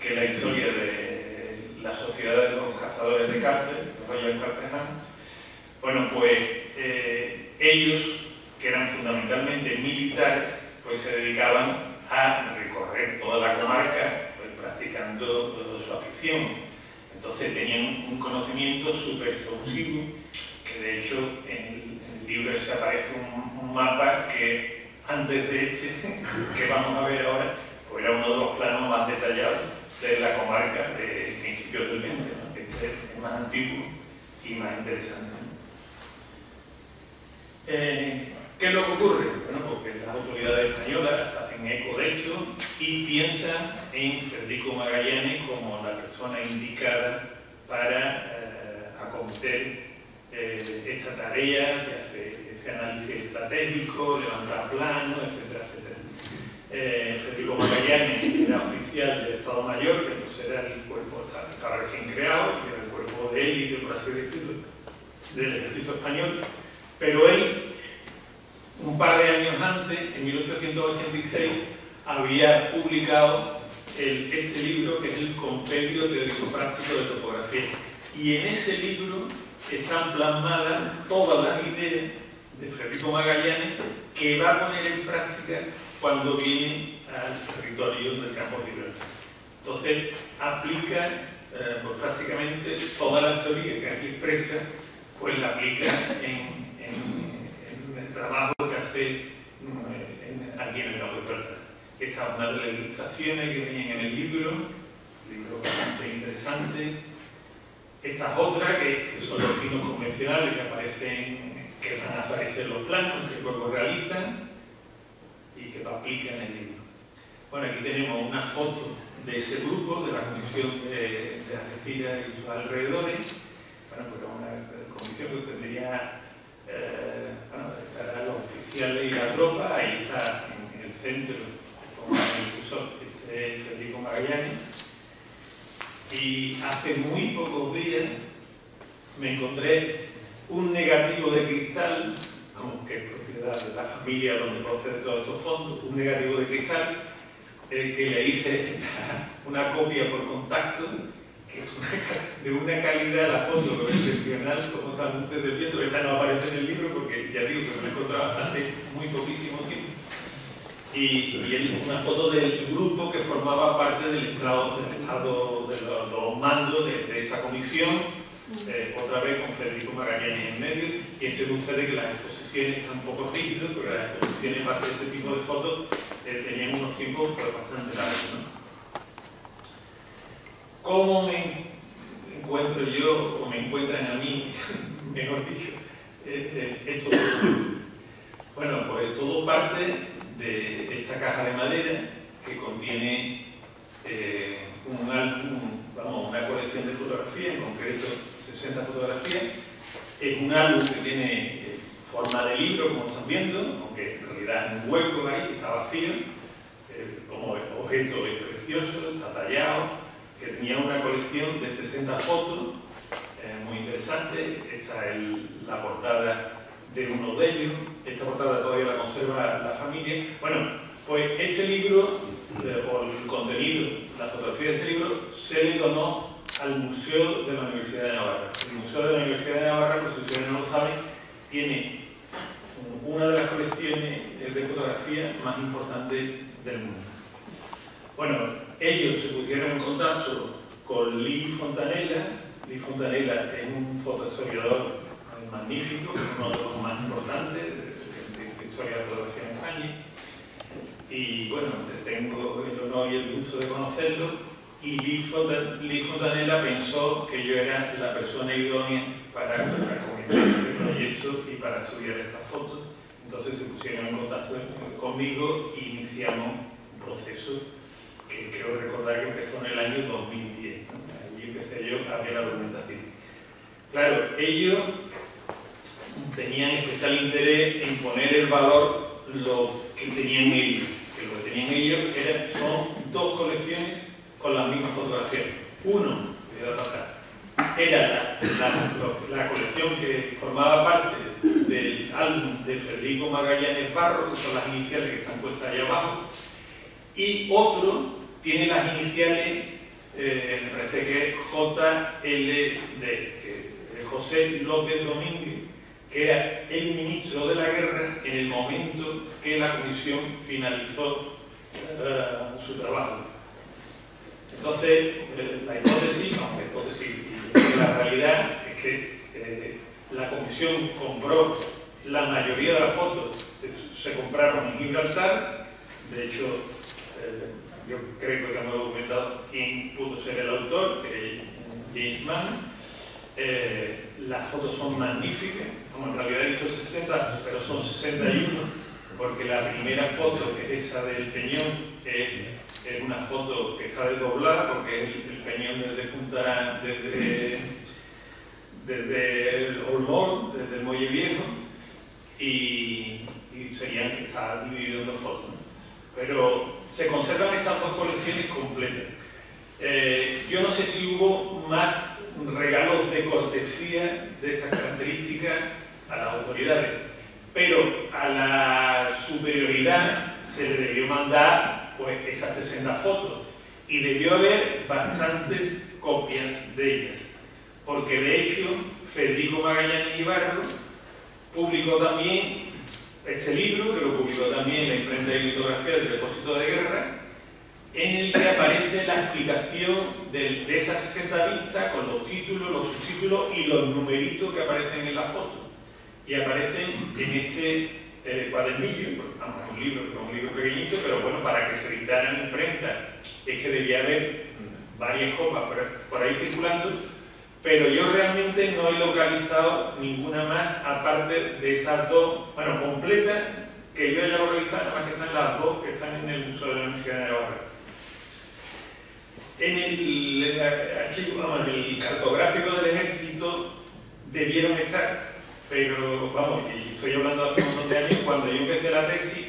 Speaker 4: que es la historia de la Sociedad de los Cazadores de Cárcel, los Royal Cartejans. Bueno, pues ellos, que eran fundamentalmente militares, pues se dedicaban a recorrer toda la comarca practicando su afición. Entonces tenían un conocimiento súper exhaustivo, que de hecho en el libro ese aparece un mapa que antes de este, que vamos a ver ahora, pues era uno de los planos más detallados de la comarca de principios del 20, ¿no? Que este es más antiguo y más interesante. ¿Qué es lo que ocurre? Bueno, porque las autoridades españolas hacen eco de esto y piensan en Federico Magallanes como la persona indicada para acometer esta tarea de hacer ese análisis estratégico, levantar planos, etcétera, etcétera. Federico Magallanes era oficial del Estado Mayor, que entonces era el cuerpo, estaba recién creado, y era el cuerpo de élite, por así decirlo, del ejército español, pero él, un par de años antes, en 1886, había publicado este libro, que es el Compendio Teórico Práctico de Topografía. Y en ese libro están plasmadas todas las ideas de Federico Magallanes que va a poner en práctica cuando viene al territorio del campo de Gibraltar. Entonces, aplica pues, prácticamente toda la teoría que aquí expresa, pues la aplica en el trabajo que hace aquí en el campo de Gibraltar. Esta es una de las ilustraciones que vienen en el libro bastante interesante. Esta es otra, que son los signos convencionales que van a aparecer en los planos, que luego realizan y que lo aplican en el libro. Bueno, aquí tenemos una foto de ese grupo, de la comisión de Algeciras y sus alrededores. Bueno, pues una comisión que tendría estarán los oficiales y la tropa. Ahí está en el centro, como el impulsor, este es Federico Magallanes. Y hace muy pocos días me encontré un negativo de cristal, como que es propiedad de la familia donde proceden todos estos fondos, un negativo de cristal que le hice una copia por contacto, que es de una calidad la foto pero excepcional, como están ustedes viendo. Esta no aparece en el libro porque ya digo que me la encontraba hace muy poquísimo tiempo. Y una foto del grupo que formaba parte del estado de los mandos de esa comisión, otra vez con Federico Magallanes en medio. Piensen ustedes que las exposiciones están un poco rígidas, pero las exposiciones para hacer este tipo de fotos tenían unos tiempos pues, bastante largos, ¿no? ¿Cómo me encuentro yo, o me encuentran a mí, mejor dicho, estos productos? Bueno, pues todo parte de esta caja de madera que contiene un álbum, vamos, una colección de fotografías, en concreto 60 fotografías. Es un álbum que tiene forma de libro, como están viendo, aunque en realidad es un hueco ahí, está vacío, como objeto es precioso, está tallado, que tenía una colección de 60 fotos, muy interesante. Esta es la portada de uno de ellos. Esta portada todavía la conserva la familia. Bueno, pues este libro, o el contenido, la fotografía de este libro, se le donó al Museo de la Universidad de Navarra. El Museo de la Universidad de Navarra, por si ustedes no lo saben, tiene una de las colecciones de fotografía más importantes del mundo. Bueno, ellos se pusieron en contacto con Lee Fontanella. Lee Fontanella es un fotohistoriador magnífico, uno de los más importantes de historia de fotografía en España. Y bueno, tengo el honor y el gusto de conocerlo. Y Lee Fontanella pensó que yo era la persona idónea para comentar este proyecto y para estudiar estas fotos. Entonces se pusieron en contacto conmigo e iniciamos un proceso que creo recordar que empezó en el año 2010. ¿no? Allí empecé yo a ver la documentación. Claro, ellos tenían especial interés en poner el valor lo que tenían ellos. Que lo que tenían ellos son dos colecciones con las mismas fotografías. Uno, era la colección que formaba parte del álbum de Federico Magallanes Barro, que son las iniciales que están puestas ahí abajo, y otro tiene las iniciales, me parece que es JLD, que es José López Domínguez, que era el ministro de la guerra en el momento que la comisión finalizó su trabajo. Entonces, la hipótesis, la realidad es que la comisión compró la mayoría de las fotos, se compraron en Gibraltar. De hecho, yo creo que hemos documentado quién pudo ser el autor, que es James Mann. Las fotos son magníficas, como en realidad he dicho 60, pero son 61, porque la primera foto, que es esa del peñón, es una foto que está desdoblada, porque es el peñón desde el Olmol, desde el Muelle Viejo, y está dividido en dos fotos, ¿no? Pero se conservan esas dos colecciones completas. Yo no sé si hubo más regalos de cortesía de estas características a las autoridades, pero a la superioridad se le debió mandar pues esas 60 fotos y debió haber bastantes copias de ellas, porque de hecho Federico Magallanes Ibarro publicó también este libro, que lo publicó también en la imprenta de litografía del Depósito de Guerra, en el que aparece la explicación de esas 60 vistas con los títulos, los subtítulos y los numeritos que aparecen en la foto. Y aparecen en este cuadernillo, un libro pequeñito, pero bueno, para que se editara en imprenta es que debía haber varias copias por ahí circulando, pero yo realmente no he localizado ninguna más aparte de esas dos, bueno, completas, que yo haya localizado, nada más que están las dos que están en el Museo de la Universidad de Navarra. En el archivo, el cartográfico del ejército debieron estar, pero vamos, y estoy hablando hace un montón de años, cuando yo empecé la tesis,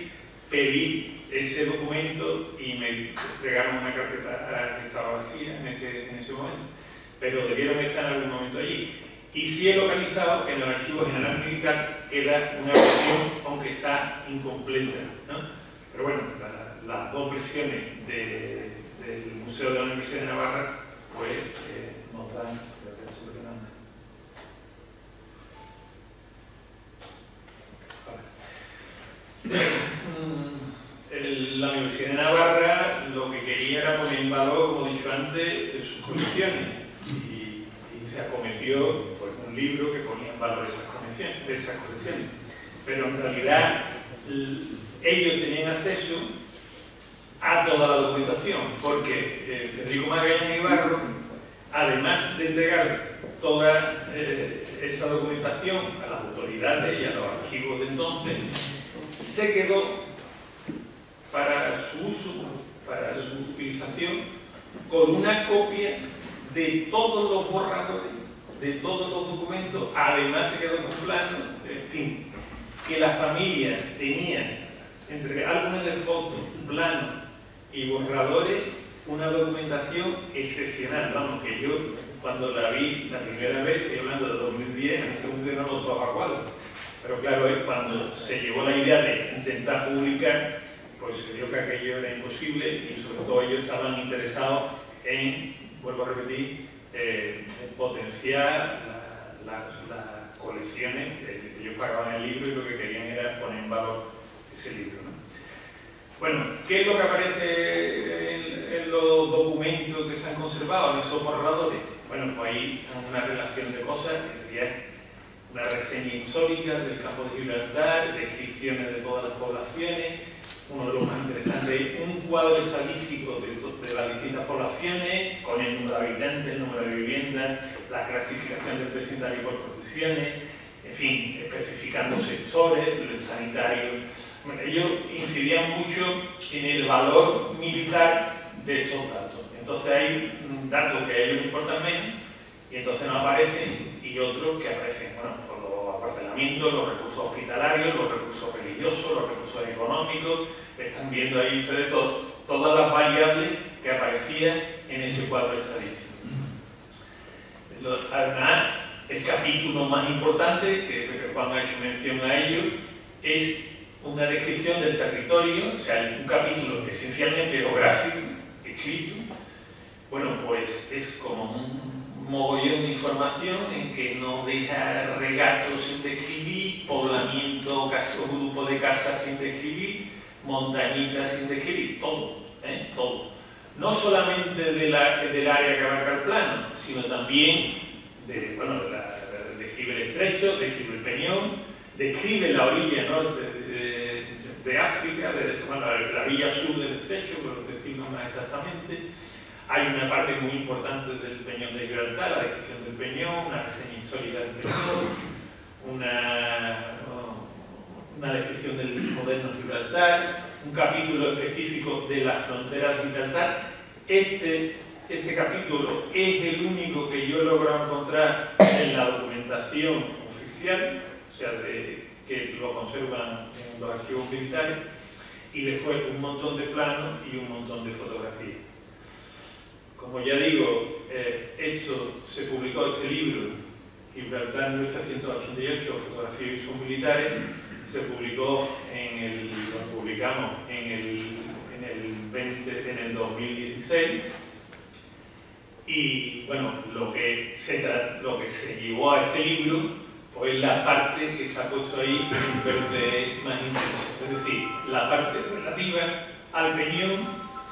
Speaker 4: pedí ese documento y me entregaron una carpeta que estaba vacía en ese momento, pero debieron estar en algún momento allí. Y sí he localizado que en el Archivo General Militar queda una versión, aunque está incompleta, ¿no? Pero bueno, las dos versiones del Museo de la Universidad de Navarra, pues nos dan. La Universidad de Navarra lo que quería era poner en valor, como he dicho antes, sus colecciones y se acometió pues, un libro que ponía en valor esas colecciones. Pero en realidad ellos tenían acceso a toda la documentación, porque Federico Magallanes Ibarro, además de entregar toda esa documentación a las autoridades y a los archivos de entonces, se quedó para su uso, para su utilización, con una copia de todos los borradores de todos los documentos, además se quedó con plano, en fin, que la familia tenía entre álbumes de fotos, planos y borradores una documentación excepcional. Vamos, que yo cuando la vi la primera vez, estoy hablando de 2010, en ese momento no lo usaba cuadro. Pero claro, es cuando se llevó la idea de intentar publicar, pues se vio que aquello era imposible y sobre todo ellos estaban interesados en, vuelvo a repetir, en potenciar las colecciones que ellos pagaban el libro y lo que querían era poner en valor ese libro, ¿no? Bueno, ¿qué es lo que aparece en los documentos que se han conservado, en esos borradores? Bueno, pues ahí una relación de cosas que sería una reseña histórica del campo de Gibraltar, descripciones de todas las poblaciones, uno de los más interesantes es un cuadro estadístico de las distintas poblaciones, con el número de habitantes, el número de viviendas, la clasificación del vecindario por profesiones, en fin, especificando sectores, el sanitario. Bueno, ellos incidían mucho en el valor militar de estos datos. Entonces hay datos que a ellos les importan menos y entonces no aparecen, y otros que aparecen, bueno, por los apartelamientos, los recursos hospitalarios, los recursos religiosos, los recursos económicos. Están viendo ahí ustedes todas las variables que aparecían en ese cuadro estadístico. Además, el capítulo más importante, que Juan ha hecho mención a ello, es una descripción del territorio, o sea, un capítulo esencialmente geográfico, escrito. Bueno, pues es como un mogollón de información en que no deja regatos sin describir, poblamiento, grupo de casas sin describir, montañitas sin describir, todo, todo. No solamente del área que abarca el plano, sino también describe el estrecho, describe el peñón, describe la orilla norte de África, la orilla sur del estrecho, por decirlo más exactamente. Hay una parte muy importante del peñón de Gibraltar, la descripción del peñón, una reseña histórica del peñón, una descripción del moderno Gibraltar, un capítulo específico de las fronteras de Gibraltar. Este capítulo es el único que yo he logrado encontrar en la documentación oficial, o sea, que lo conservan en los archivos militares, y después un montón de planos y un montón de fotografías. Como ya digo, se publicó este libro, Gibraltar 1888, fotografías y usos militares, se publicó lo publicamos en el 2016, y bueno, lo que se llevó a este libro pues la parte que está puesto ahí en verde más intenso, es decir, la parte relativa al peñón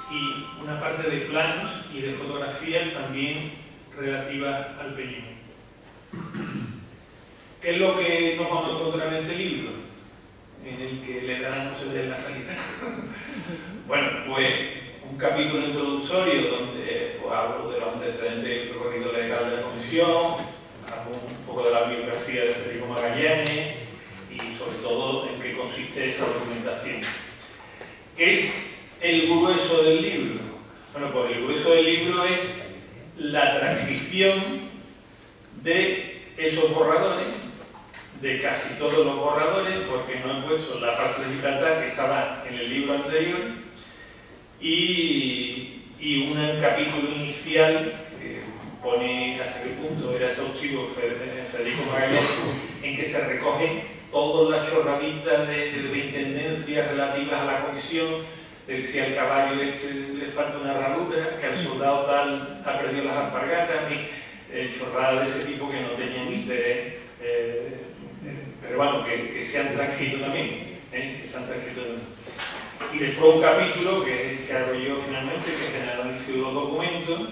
Speaker 4: y una parte de planos y de fotografías también relativa al peñón. ¿Qué es lo que nos vamos a encontrar en este libro? En el que le darán no se dé la sanidad. Bueno, pues un capítulo introductorio donde pues, hablo de los antecedentes del recorrido legal de la comisión, hablo un poco de la biografía de Federico Magallanes y sobre todo en qué consiste esa documentación. ¿Qué es el grueso del libro? Bueno, pues el grueso del libro es la transcripción de esos borradores, de casi todos los borradores, porque no he puesto la parte de Gibraltar que estaba en el libro anterior, y un capítulo inicial que pone hasta qué punto era exhaustivo Federico Magallanes, en que se recogen todas las chorraditas de intendencias relativas a la comisión, de que si al caballo le falta una herradura, que al soldado tal ha perdido las alpargatas, en fin, chorradas de ese tipo que no tenían interés, pero bueno, que se han transcrito también, Y después un capítulo que hago yo finalmente, que generalizo los documentos,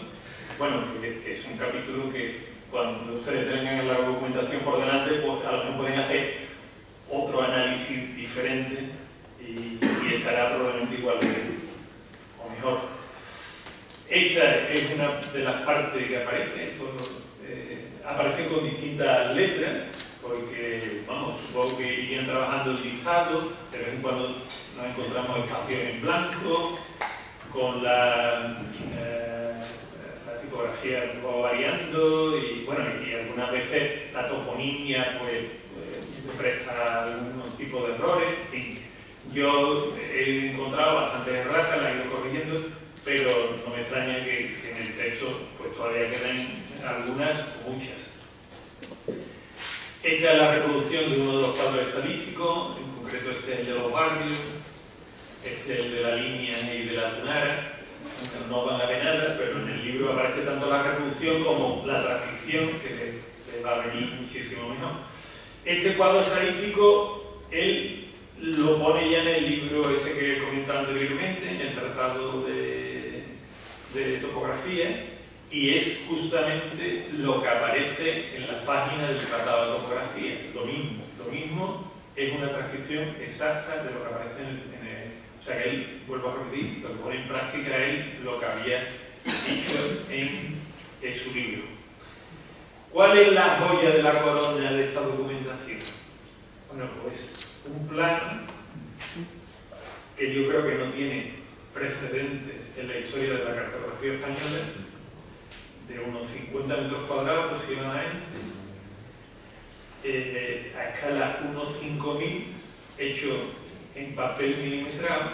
Speaker 4: bueno, que es un capítulo que cuando ustedes tengan la documentación por delante, pues a lo mejor pueden hacer otro análisis diferente y estará probablemente igual o mejor. Esta es una de las partes que aparece, aparece con distintas letras, porque, vamos, supongo que irían trabajando el listado, de vez en cuando nos encontramos espacios en blanco, con la topografía va variando y bueno, y algunas veces la toponimia pues presta algún tipo de errores. En fin, yo he encontrado bastantes erratas, las he ido corrigiendo, pero no me extraña que en el texto pues todavía queden algunas o muchas. Esta es la reproducción de uno de los cuadros estadísticos, en concreto este es el de los barrios, este es el de la línea y de la tunara. No van a ver nada, pero en el libro aparece tanto la reproducción como la transcripción, que le va a venir muchísimo mejor. Este cuadro estadístico, él lo pone ya en el libro ese que he comentado anteriormente, en el tratado de topografía, y es justamente lo que aparece en las páginas del tratado de topografía. Lo mismo es una transcripción exacta de lo que aparece en el. O sea que él, vuelvo a repetir, lo que pone en práctica él lo que había dicho en su libro. ¿Cuál es la joya de la corona de esta documentación? Bueno, pues un plan que yo creo que no tiene precedente en la historia de la cartografía española, de unos 50 metros cuadrados aproximadamente, a escala 1/5000, hecho en papel milimetrado.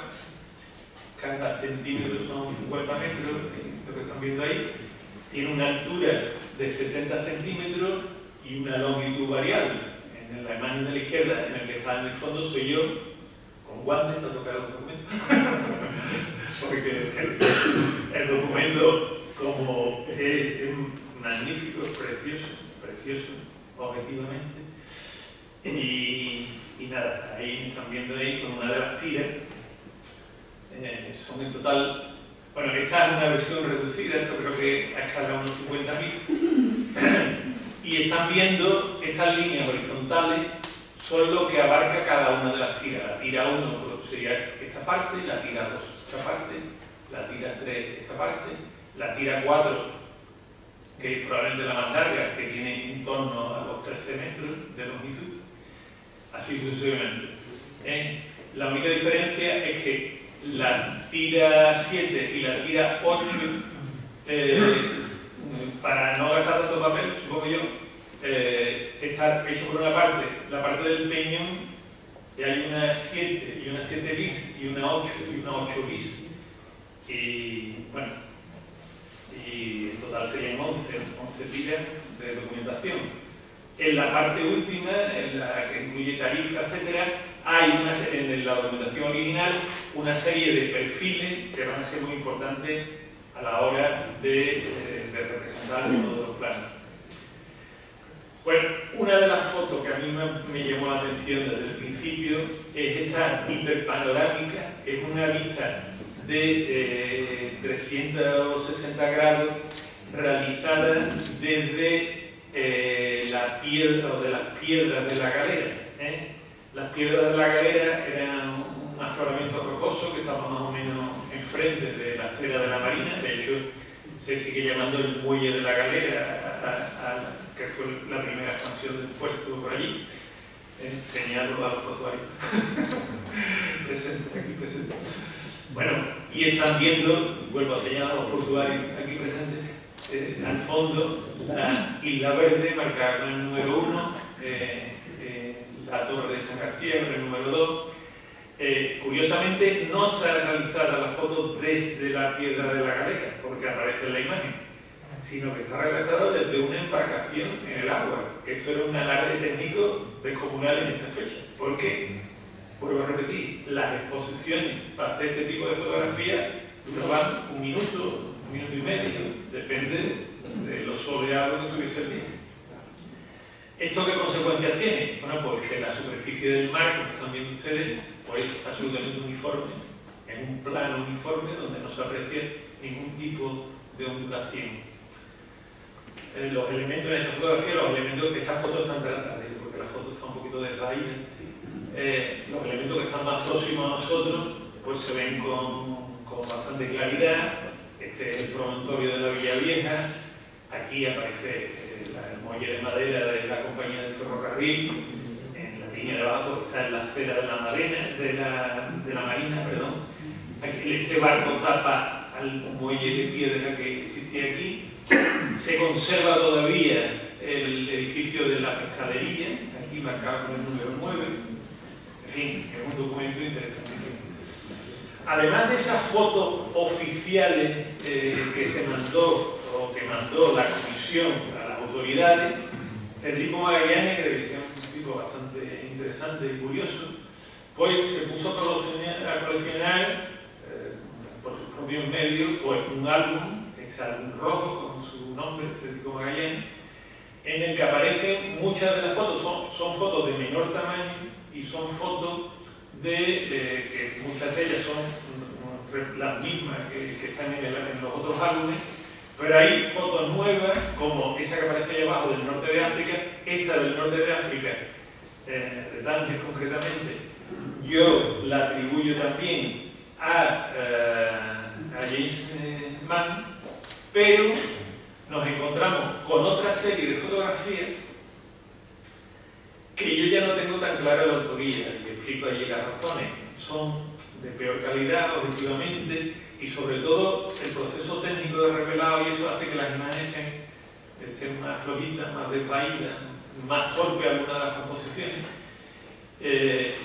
Speaker 4: Cada centímetro son 50 metros, lo que están viendo ahí. Tiene una altura de 70 centímetros y una longitud variable. En la imagen de la izquierda, en el que está en el fondo, soy yo con guantes para tocar los documentos. Porque el documento, como es magnífico, precioso, objetivamente. Y nada, ahí están viendo ahí con una de las tiras. Son en total, bueno, esta es una versión reducida, esto creo que a escala unos 50.000. Y están viendo estas líneas horizontales, son lo que abarca cada una de las tiras. La tira 1 sería esta parte, la tira 2 esta parte, la tira 3 esta parte, la tira 4, que es probablemente la más larga, que tiene en torno a los 13 metros de longitud. Así sucesivamente. La única diferencia es que la tira 7 y la tira 8, para no gastar tanto papel, supongo yo, está hecho por una parte, la parte del peñón, y hay una 7 y una 7 bis y una 8 y una 8 bis. Y bueno, y en total serían 11 tiras de documentación. En la parte última, en la que incluye tarifas, etc., hay en la documentación original una serie de perfiles que van a ser muy importantes a la hora de representar uno de los planos. Bueno, una de las fotos que a mí me llamó la atención desde el principio es esta hiperpanorámica. Es una vista de 360 grados realizada desde la piedra o de las piedras de la galera. Las piedras de la galera eran un afloramiento rocoso que estaba más o menos enfrente de la acera de la marina. De hecho, se sigue llamando el muelle de la galera, que fue la primera expansión del puerto por allí. Señalo a los portuarios. Aquí presente. Bueno, y están viendo, vuelvo a señalar a los portuarios aquí presentes, al fondo la Isla Verde marcada con el número 1, la Torre de San García con el número 2. Curiosamente no está realizada la foto desde la piedra de la galera, porque aparece en la imagen, sino que está realizada desde una embarcación en el agua, que esto era un alarde técnico descomunal en esta fecha. ¿Por qué? Vuelvo a repetir, las exposiciones para hacer este tipo de fotografías duraban un minuto y medio, depende de lo soleado que estuviese el día. ¿Esto qué consecuencias tiene? Bueno, pues que la superficie del mar, como están viendo ustedes, pues es absolutamente uniforme, es un plano uniforme donde no se aprecia ningún tipo de ondulación. Los elementos en esta fotografía, los elementos que estas fotos están tratadas, porque la foto está un poquito desvaída, los elementos que están más próximos a nosotros pues se ven con bastante claridad. Este es el promontorio de la Villa Vieja. Aquí aparece el muelle de madera de la compañía del ferrocarril. En la línea de abajo está en la acera de la marina. Aquí este barco tapa al muelle de piedra que existía aquí. Se conserva todavía el edificio de la pescadería, aquí marcado con el número 9. En fin, es un documento interesantísimo. Además de esas fotos oficiales que se mandó o que mandó la comisión a las autoridades, Federico Magallanes, que debe ser un tipo bastante interesante y curioso, pues se puso a coleccionar por sus propios medios pues un álbum, este álbum rojo con su nombre, Federico Magallanes, en el que aparecen muchas de las fotos, son fotos de menor tamaño y son fotos que muchas de ellas son las mismas que están en los otros álbumes, pero hay fotos nuevas, como esa que aparece ahí abajo del norte de África. Esta del norte de África, de Tánger concretamente, yo la atribuyo también a James Mann, pero nos encontramos con otra serie de fotografías que yo ya no tengo tan clara la autoría, y explico allí las razones. Son de peor calidad, objetivamente, y sobre todo el proceso técnico de revelado, y eso hace que las imágenes estén más flojitas, más desvaídas, más torpe algunas de las composiciones.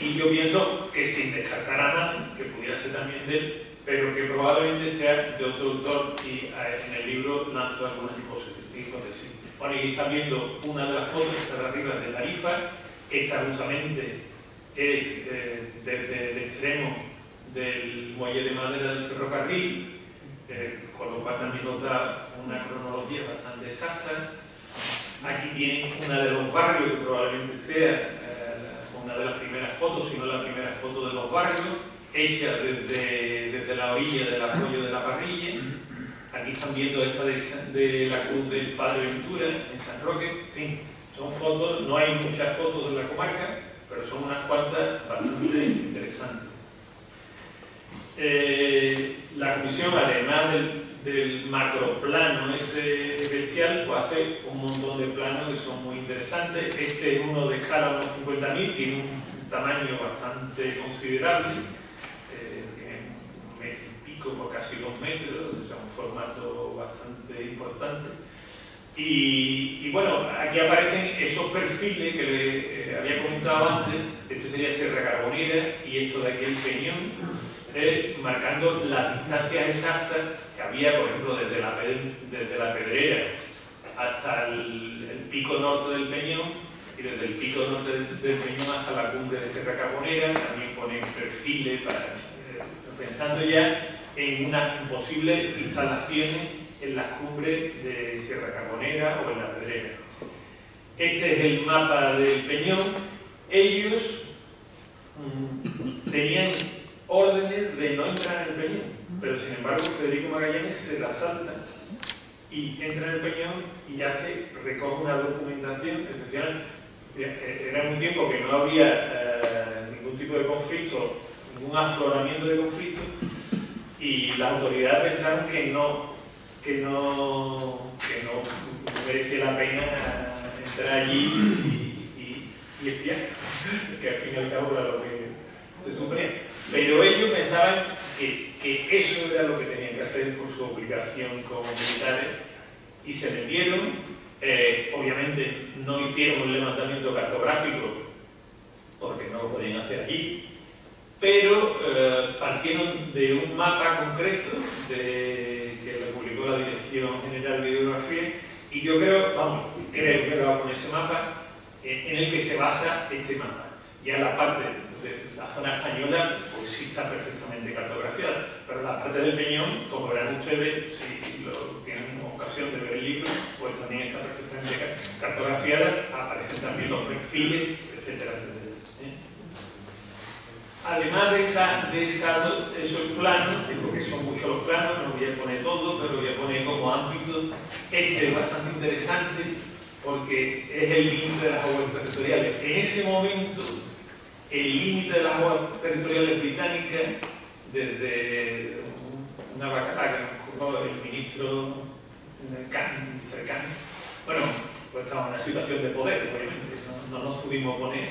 Speaker 4: Y yo pienso que sin descartar a Mann, que pudiera ser también de él, pero que probablemente sea de otro autor, y en el libro lanzo algunas hipótesis. Bueno, y están viendo una de las fotos, está de arriba, de Tarifa. Esta justamente es desde el extremo del muelle de madera del ferrocarril, con lo cual también nos da una cronología bastante exacta. Aquí tienen una de los barrios, que probablemente sea una de las primeras fotos, si no la primera foto de los barrios, hecha desde la orilla del arroyo de la Parrilla. Aquí están viendo esta de la cruz del Padre Ventura, en San Roque. En fin, son fotos, no hay muchas fotos de la comarca, pero son unas cuantas bastante interesantes. La comisión, además del macroplano ese especial, pues hace un montón de planos que son muy interesantes. Este es uno de escala 1.50.000, tiene un tamaño bastante considerable, tiene 1,5 metros por casi 2 metros, o sea, un formato bastante importante. Y bueno, aquí aparecen esos perfiles que le había comentado antes. Este sería Sierra Carbonera y esto de aquí el Peñón, marcando las distancias exactas que había, por ejemplo, desde la Pedrera hasta el pico norte del Peñón, y desde el pico norte del Peñón hasta la cumbre de Sierra Carbonera. También ponen perfiles pensando ya en unas posibles instalaciones en las cumbres de Sierra Carbonera o en la Pedrera. Este es el mapa del Peñón. Ellos tenían órdenes de no entrar en el Peñón, pero sin embargo Federico Magallanes se la salta y entra en el Peñón y recoge una documentación especial. Era un tiempo que no había ningún tipo de conflicto, ningún afloramiento de conflicto, y las autoridades pensaron que no merecía la pena entrar allí y espiar, que al fin y al cabo era lo que se suponía. Pero ellos pensaban que eso era lo que tenían que hacer por su obligación como militares, y se metieron. Obviamente no hicieron un levantamiento cartográfico porque no lo podían hacer allí, pero partieron de un mapa concreto que le publicó la Dirección General de Hidrografía, y yo creo que va con ese mapa en el que se basa este mapa. Ya la parte de la zona española pues sí está perfectamente cartografiada, pero la parte del Peñón, como verán ustedes, si tienen ocasión de ver el libro, pues también está perfectamente cartografiada. Aparecen también los perfiles, etcétera, etcétera. Además de esos planos, digo que son muchos los planos, no voy a poner todo, pero voy a poner como ámbito. Este es bastante interesante porque es el límite de las aguas territoriales. En ese momento, el límite de las aguas territoriales británicas, desde una bacala que nos jugó el ministro cercano, bueno, pues estamos en una situación de poder, obviamente, no nos pudimos oponer.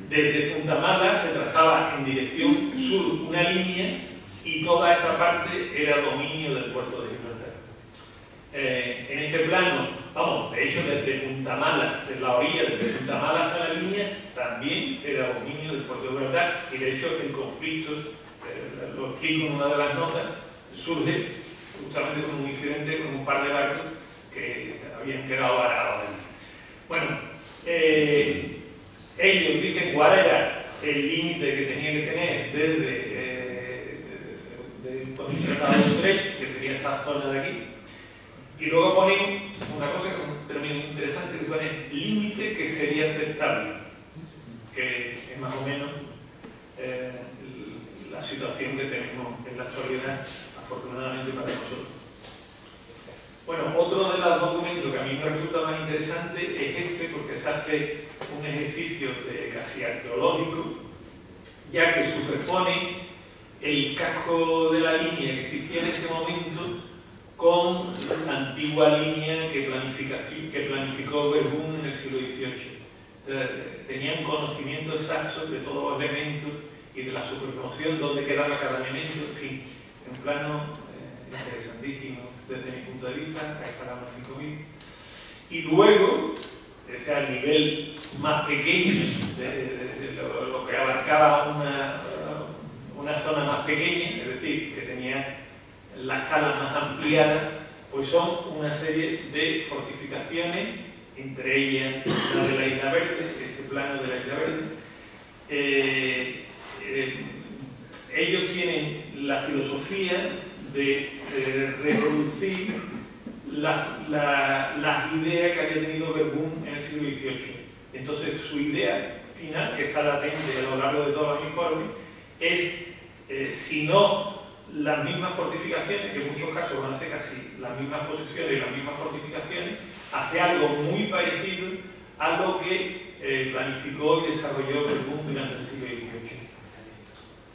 Speaker 4: Desde Punta Mala se trazaba en dirección sur una línea y toda esa parte era dominio del puerto de Gibraltar. En este plano, vamos, de hecho desde Punta Mala, desde la orilla, desde Punta Mala hasta la línea, también era dominio del puerto de Gibraltar, y de hecho el conflicto, lo explico en una de las notas, surge justamente con un incidente con un par de barcos que habían quedado varados allí. Bueno, ellos dicen cuál era el límite que tenía que tener desde el Tratado de Utrecht, que sería esta zona de aquí, y luego ponen una cosa, un término interesante, que pone límite que sería aceptable, que es más o menos la situación que tenemos en la actualidad, afortunadamente para nosotros. Bueno, otro de los documentos que a mí me resulta más interesante es este, porque se hace un ejercicio casi arqueológico, ya que superpone el casco de la línea que existía en ese momento con la antigua línea que planificó Verdún en el siglo XVIII. Entonces, tenían conocimiento exacto de todos los elementos y de la superposición, dónde quedaba cada elemento, en fin, en un plano interesantísimo desde mi punto de vista, a escala 5000. Y luego, o sea, el nivel más pequeño, lo que abarcaba una zona más pequeña, es decir, que tenía la escala más ampliada, pues son una serie de fortificaciones, entre ellas la de la Isla Verde, este plano de la Isla Verde. Ellos tienen la filosofía de reproducir las ideas que había tenido Verdún en el siglo XVIII. Entonces, su idea final, que está latente a lo largo de todos los informes, es, si no las mismas fortificaciones, que en muchos casos van a ser casi las mismas posiciones y las mismas fortificaciones, hace algo muy parecido a lo que planificó y desarrolló Verdún durante el siglo XVIII.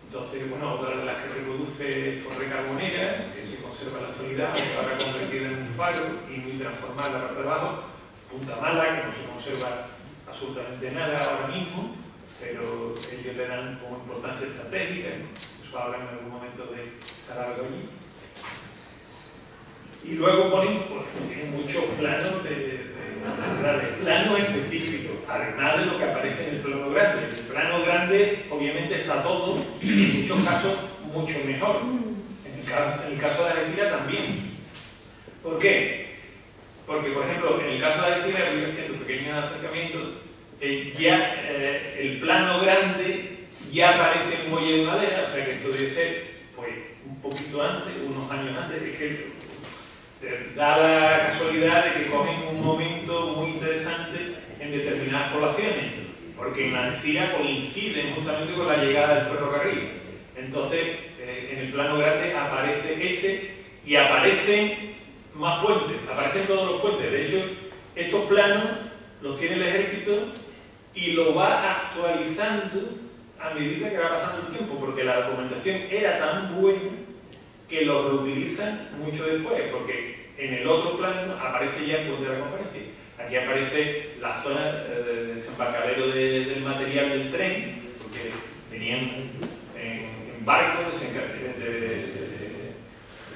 Speaker 4: Entonces, bueno, otra de las que reproduce Torre Carbonera, que se conserva en la actualidad, ahora convertida en un faro y muy transformada en la parte de abajo. Punta Mala, que no se conserva absolutamente nada ahora mismo, pero ellos le dan como importancia estratégica, eso hablan en algún momento de estar algo allí. Y luego ponen, pues, tienen muchos planos planos específicos, además de lo que aparece en el plano grande. En el plano grande, obviamente, está todo, y en muchos casos, mucho mejor. En el caso de Algeciras también. ¿Por qué? Porque, por ejemplo, en el caso de Algeciras, voy haciendo pequeños acercamientos, el plano grande ya aparece en muelle de madera, o sea que esto debe ser, pues, un poquito antes, unos años antes. Es que da la casualidad de que cogen un momento muy interesante en determinadas poblaciones, porque en Algeciras coincide justamente con la llegada del ferrocarril. Entonces, en el plano grande aparece y aparecen más puentes, aparecen todos los puentes. De hecho, estos planos los tiene el ejército y lo va actualizando a medida que va pasando el tiempo, porque la documentación era tan buena que lo reutilizan mucho después, porque en el otro plano aparece ya el puente de la Conferencia. Aquí aparece la zona de desembarcadero del material del tren, porque venían en barcos,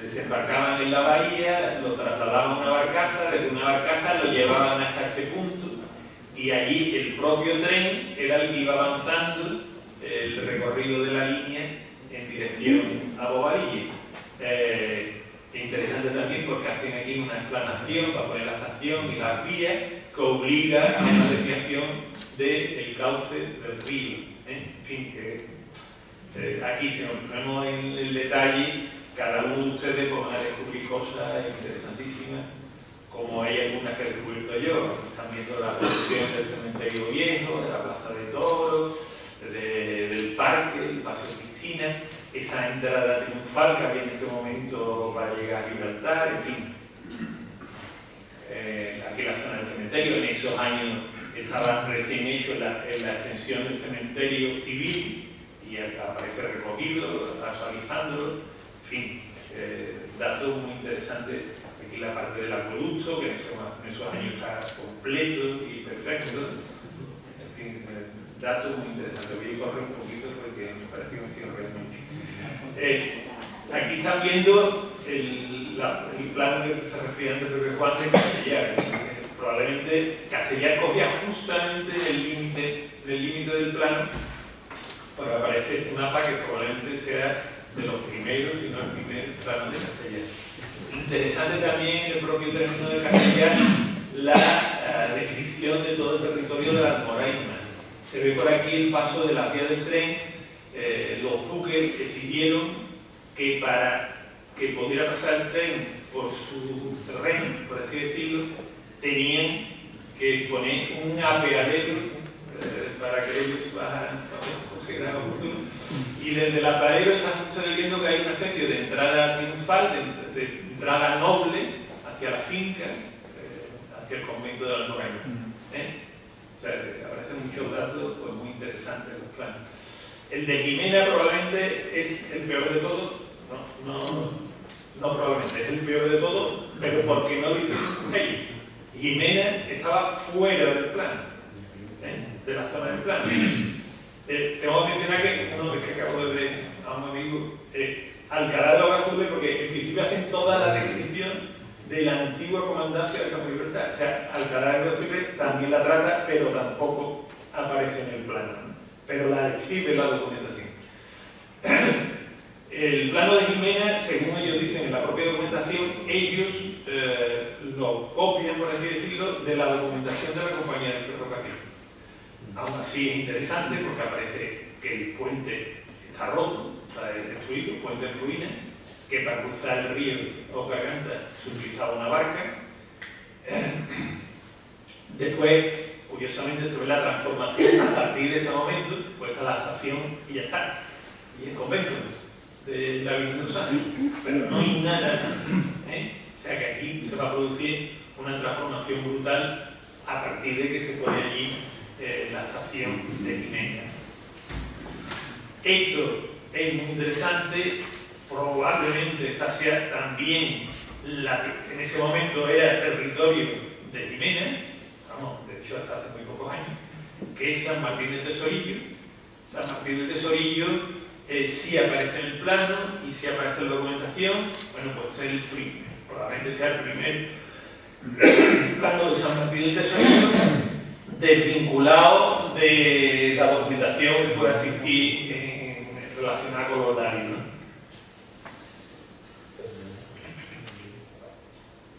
Speaker 4: desembarcaban en la bahía, lo trasladaban a una barcaza, desde una barcaza lo llevaban hasta este punto, y allí el propio tren era el que iba avanzando el recorrido de la línea en dirección a Bobadilla. Interesante también porque hacen aquí una explanación para poner la estación y las vías que obliga a una desviación del cauce del río. En fin, que aquí si nos ponemos en el detalle, cada uno de ustedes van a descubrir cosas interesantísimas, como hay algunas que he descubierto yo. Están viendo la construcción del cementerio viejo, de la plaza de toros, del parque, el paseo Cristina, esa entrada triunfal que había en ese momento para llegar a Gibraltar, en fin. Aquí la zona del cementerio, en esos años estaba recién hecho la extensión del cementerio civil y aparece recogido, actualizándolo, en fin, datos muy interesantes. Aquí la parte del acueducto, que en esos años está completo y perfecto. En fin, datos muy interesantes. Voy a correr un poquito porque me parece que me sigo riendo mucho. Aquí están viendo el plano que se refiere antes de Juan de Castellar. Probablemente Castellar cogía justamente el límite del plano, porque aparece ese mapa que probablemente sea de los primeros, si no el primer plano de Castellar. Interesante también en el propio término de Castellar la descripción de todo el territorio de la Almoraima. Se ve por aquí el paso de la vía del tren. Los duques exigieron que para que pudiera pasar el tren por su terreno, por así decirlo, tenían que poner un apeadero para que ellos bajaran, y desde el apeadero estamos viendo que hay una especie de entrada triunfal, de entrada noble hacia la finca, hacia el convento de la Almoraima. O sea, aparecen muchos datos pues, muy interesantes en los planos. El de Jimena probablemente es el peor de todos, no probablemente, es el peor de todos, pero porque no lo hicieron ellos. Jimena estaba fuera del plano, de la zona del plano. Tengo que mencionar que, que acabo de ver a un amigo, Alcalá de los Azules, porque en principio hacen toda la descripción de la antigua comandancia de Campo Libertad. O sea, Alcalá de los Azules también la trata, pero tampoco aparece en el plano, pero la describe la documentación. El plano de Jimena, según ellos dicen en la propia documentación, ellos lo copian, por así decirlo, de la documentación de la compañía de ferrocarril. Aún así es interesante porque aparece que el puente está roto, está destruido, el puente en ruinas, que para cruzar el río Ocaganta se utilizaba una barca. Después, curiosamente, se ve la transformación a partir de ese momento, pues está la estación y ya está, y el convento de la Virgen de los Ángeles, pero no hay nada más. O sea que aquí se va a producir una transformación brutal a partir de que se pone allí la estación de Jimena. Hecho es muy interesante, probablemente esta sea también la que en ese momento era territorio de Jimena, vamos, de hecho hasta hace muy pocos años, que es San Martín del Tesorillo. San Martín del Tesorillo sí aparece en el plano y sí aparece en la documentación. Bueno, pues probablemente sea el primer plano de San Martín del Tesorillo desvinculado de la documentación que pueda existir relacionada con los horarios, ¿no?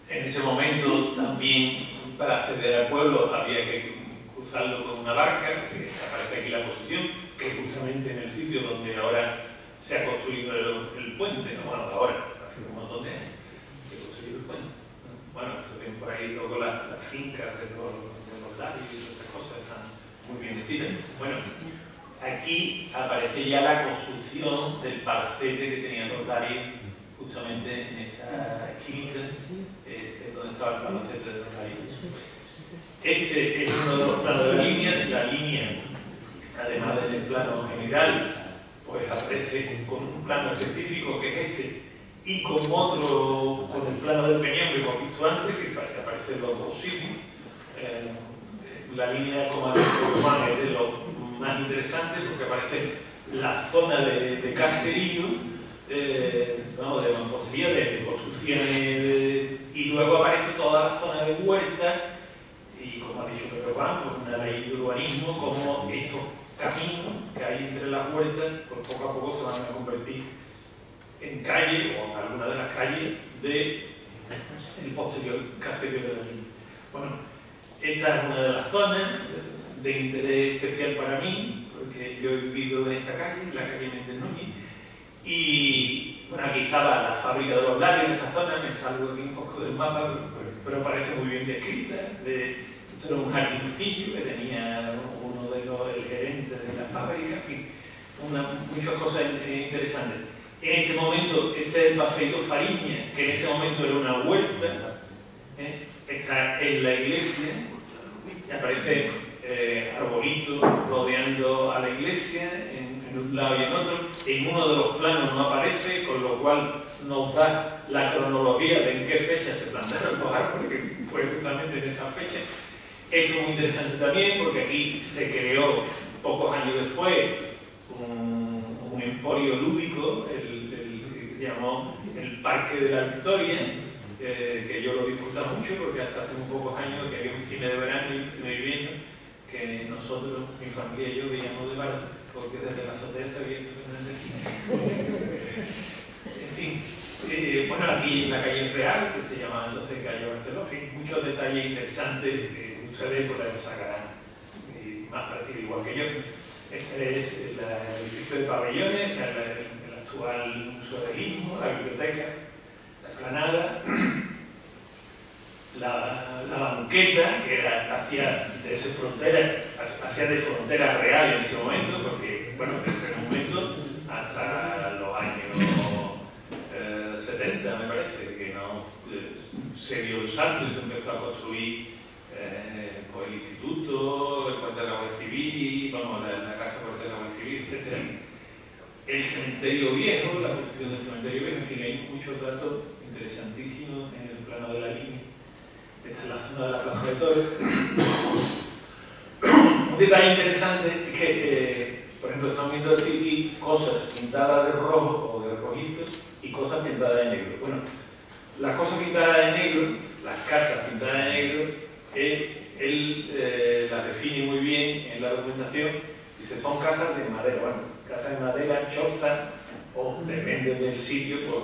Speaker 4: En ese momento también para acceder al pueblo había que cruzarlo con una barca, que aparece aquí la posición, que es justamente en el sitio donde ahora se ha construido el puente, ¿no? Bueno, ahora, hace un montón de años se ha construido el puente. Bueno, se ven por ahí luego las fincas de los lares y otras cosas, están muy bien vestidas. Bueno, aquí aparece ya la construcción del palacete que tenían los Darius justamente en esta esquinita, es donde estaba el palacete de los Darius. Este es uno de los planos de la línea, además del plano general, pues aparece con un plano específico que es este, y con otro, con el plano del peñón que hemos visto antes, que aparecen los dos sitios. La línea de comando romana es de los más interesantes porque aparece la zona de caserío, de mampostería, de construcciones, y luego aparece toda la zona de huerta, y como ha dicho Pedro Juan, pues una ley de urbanismo, como estos caminos que hay entre las huertas, pues poco a poco se van a convertir en calle, o en alguna de las calles del posterior caserío de la línea. Bueno, esta es una de las zonas de interés especial para mí, porque yo he vivido en esta calle, la calle Méndez Núñez, y bueno, aquí estaba la fábrica de los Larios en esta zona, me salgo aquí un poco del mapa, pero parece muy bien descrita. Esto era un jardincillo que tenía uno de el gerente de la fábrica, en fin, muchas cosas interesantes. En este momento, este es el Paseíto Fariña, que en ese momento era una huerta. Esta es la iglesia, y aparece arbolitos rodeando a la iglesia en un lado y en otro. En uno de los planos no aparece, con lo cual nos da la cronología de en qué fecha se plantaron los árboles, que fue justamente en esta fecha. Esto es muy interesante también porque aquí se creó, pocos años después, un emporio lúdico, que se llamó el Parque de la Victoria, que yo lo disfruto mucho porque hasta hace unos pocos años que había un cine de verano y un cine de invierno que nosotros, mi familia y yo, veíamos de barro, porque desde la azotea se había visto en el cine. En fin, bueno, aquí en la calle Real, que se llama entonces calle Barcelona, en fin, muchos detalles interesantes que ustedes pues les sacarán más práctico igual que yo. Este es el edificio de pabellones, el actual Museo de Guismo, la biblioteca, la explanada, la banqueta, que era hacia de frontera real en ese momento, porque, bueno, en ese momento, hasta los años 70, me parece, que no se dio el salto y se empezó a construir pues, el instituto, el cuartel de la Guardia Civil, vamos, la casa cuartel de la Guardia Civil, etc. El cementerio viejo, la construcción del cementerio viejo, en fin, hay muchos datos interesantísimos en el plano de la línea. Esta es la zona de la Plaza de Toros. Un detalle interesante es que, por ejemplo, estamos viendo aquí cosas pintadas de rojo o de rojizo y cosas pintadas de negro. Bueno, las cosas pintadas de negro, las casas pintadas de negro, él las define muy bien en la documentación. Dice, son casas de madera. Bueno, casas de madera, choza, o depende del sitio, pues,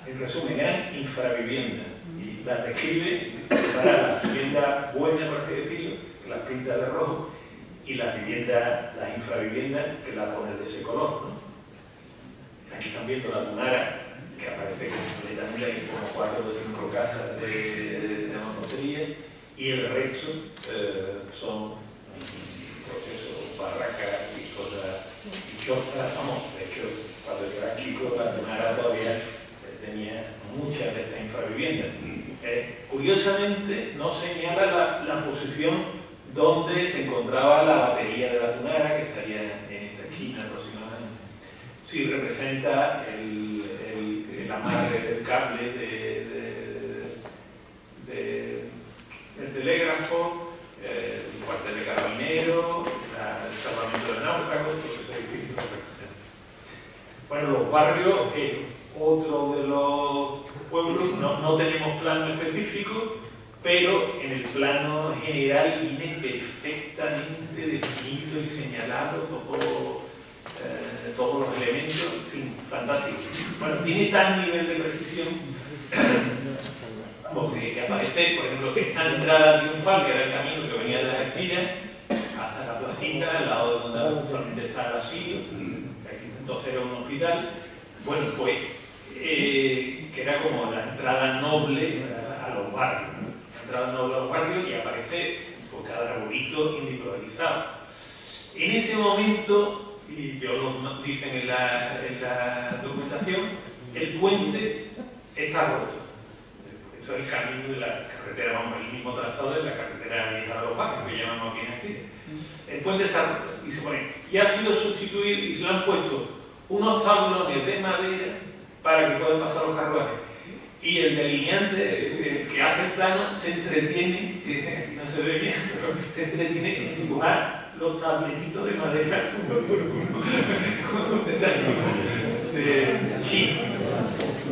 Speaker 4: en resumen, eran infraviviendas. Y las describe para las viviendas buenas, por así decirlo, que las pinta de rojo, y las viviendas, las infraviviendas, que las pone de ese color, ¿no? Aquí están viendo la Tunara, que aparece completamente, hay como 4 o 5 casas de mampostería, y el resto son procesos, barracas y cosas, y chozas, vamos, de hecho, cuando yo era chico, la Tunara todavía tenía muchas de estas infraviviendas. Curiosamente, no señala la posición donde se encontraba la batería de la Tunara, que estaría en esta esquina aproximadamente. Sí, representa el amarre del cable del telégrafo, el cuartel de carabineros, el salvamento del náufrago, todo ese edificio lo representa. Bueno, los barrios es otro de los pueblos, no tenemos plano específico, pero en el plano general viene perfectamente definido y señalado todos los elementos, en fin, fantástico. Bueno, tiene tal nivel de precisión porque aparece, por ejemplo, esta entrada triunfal, que era el camino que venía de las Ercillas, hasta la placita, al lado de donde actualmente está el asilo, entonces era un hospital. Bueno, pues, que era como la entrada noble a los barrios, ¿no? La entrada noble a los barrios, y aparece pues, cada arbolito individualizado. En ese momento, y yo lo dicen en la documentación, el puente está roto. Eso es el camino de la carretera, vamos, el mismo trazado de la carretera vieja de los barrios, que llamamos aquí en Asturias. El puente está roto, y se pone, y ha sido sustituido, y se le han puesto unos tablones de madera para que puedan pasar los carruajes. Y el delineante que hace el plano se entretiene, no se ve bien, pero se entretiene en dibujar los tabletitos de madera con un detalle chino.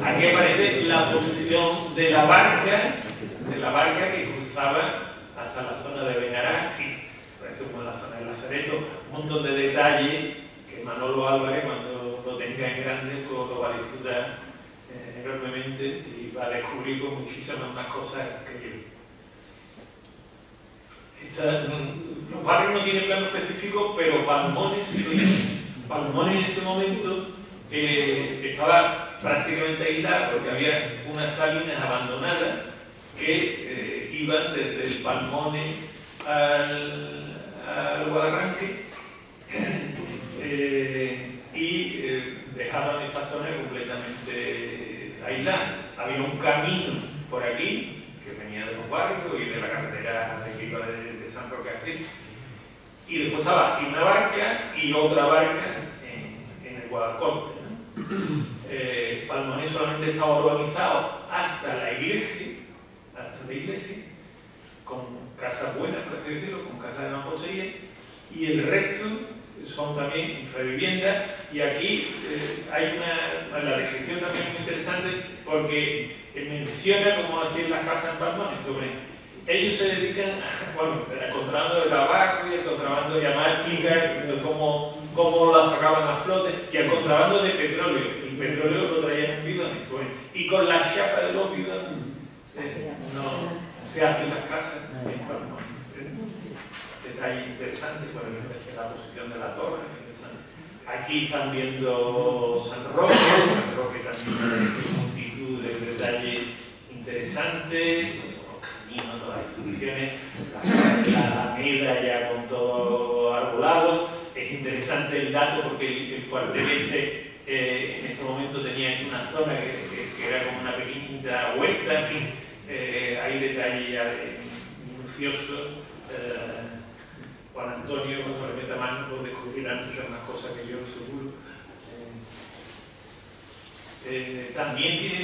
Speaker 4: Aquí aparece la posición de la barca que cruzaba hasta la zona de Benará, en fin, parece como la zona del Lazareto, un montón de detalles que Manolo Álvarez, cuando lo tenga en grande, pues lo va a disfrutar enormemente y va a descubrir con muchísimas más cosas que yo. Los barrios no tienen plano específico, pero Palmones sí lo tienen. Palmones en ese momento estaba prácticamente aislado porque había unas salinas abandonadas que iban desde el Palmones al Guadarranque y dejaban esta zona completamente aislada. Había un camino por aquí que venía de los barrios y de la carretera que iba de San Roque a Asturias, y después estaba aquí una barca y otra barca en el Guadalcorte. Palmones solamente estaba urbanizado hasta la iglesia, con casas buenas, por así decirlo, con casas de mampostería, y el resto son también infraviviendas, y aquí hay la descripción también muy interesante porque menciona cómo hacían las casas en Palma. Ellos se dedican al contrabando de tabaco y al contrabando, y además explicar cómo la sacaban a flote, y al contrabando de petróleo. El petróleo lo traían en bidones, y con la chapa de los bidones no se hacen las casas en Palma. Detalle interesante, por ejemplo, la posición de la torre. Aquí están viendo San Roque también tiene multitud de detalles interesantes, los caminos, todas las instituciones, la alameda ya con todo arbolado. Es interesante el dato porque el cuartel en este momento tenía aquí una zona que era como una pequeña huerta, en fin, hay detalles ya minuciosos. Juan Antonio, cuando le meta mano, pues descubrirá muchas más cosas que yo, seguro. También tiene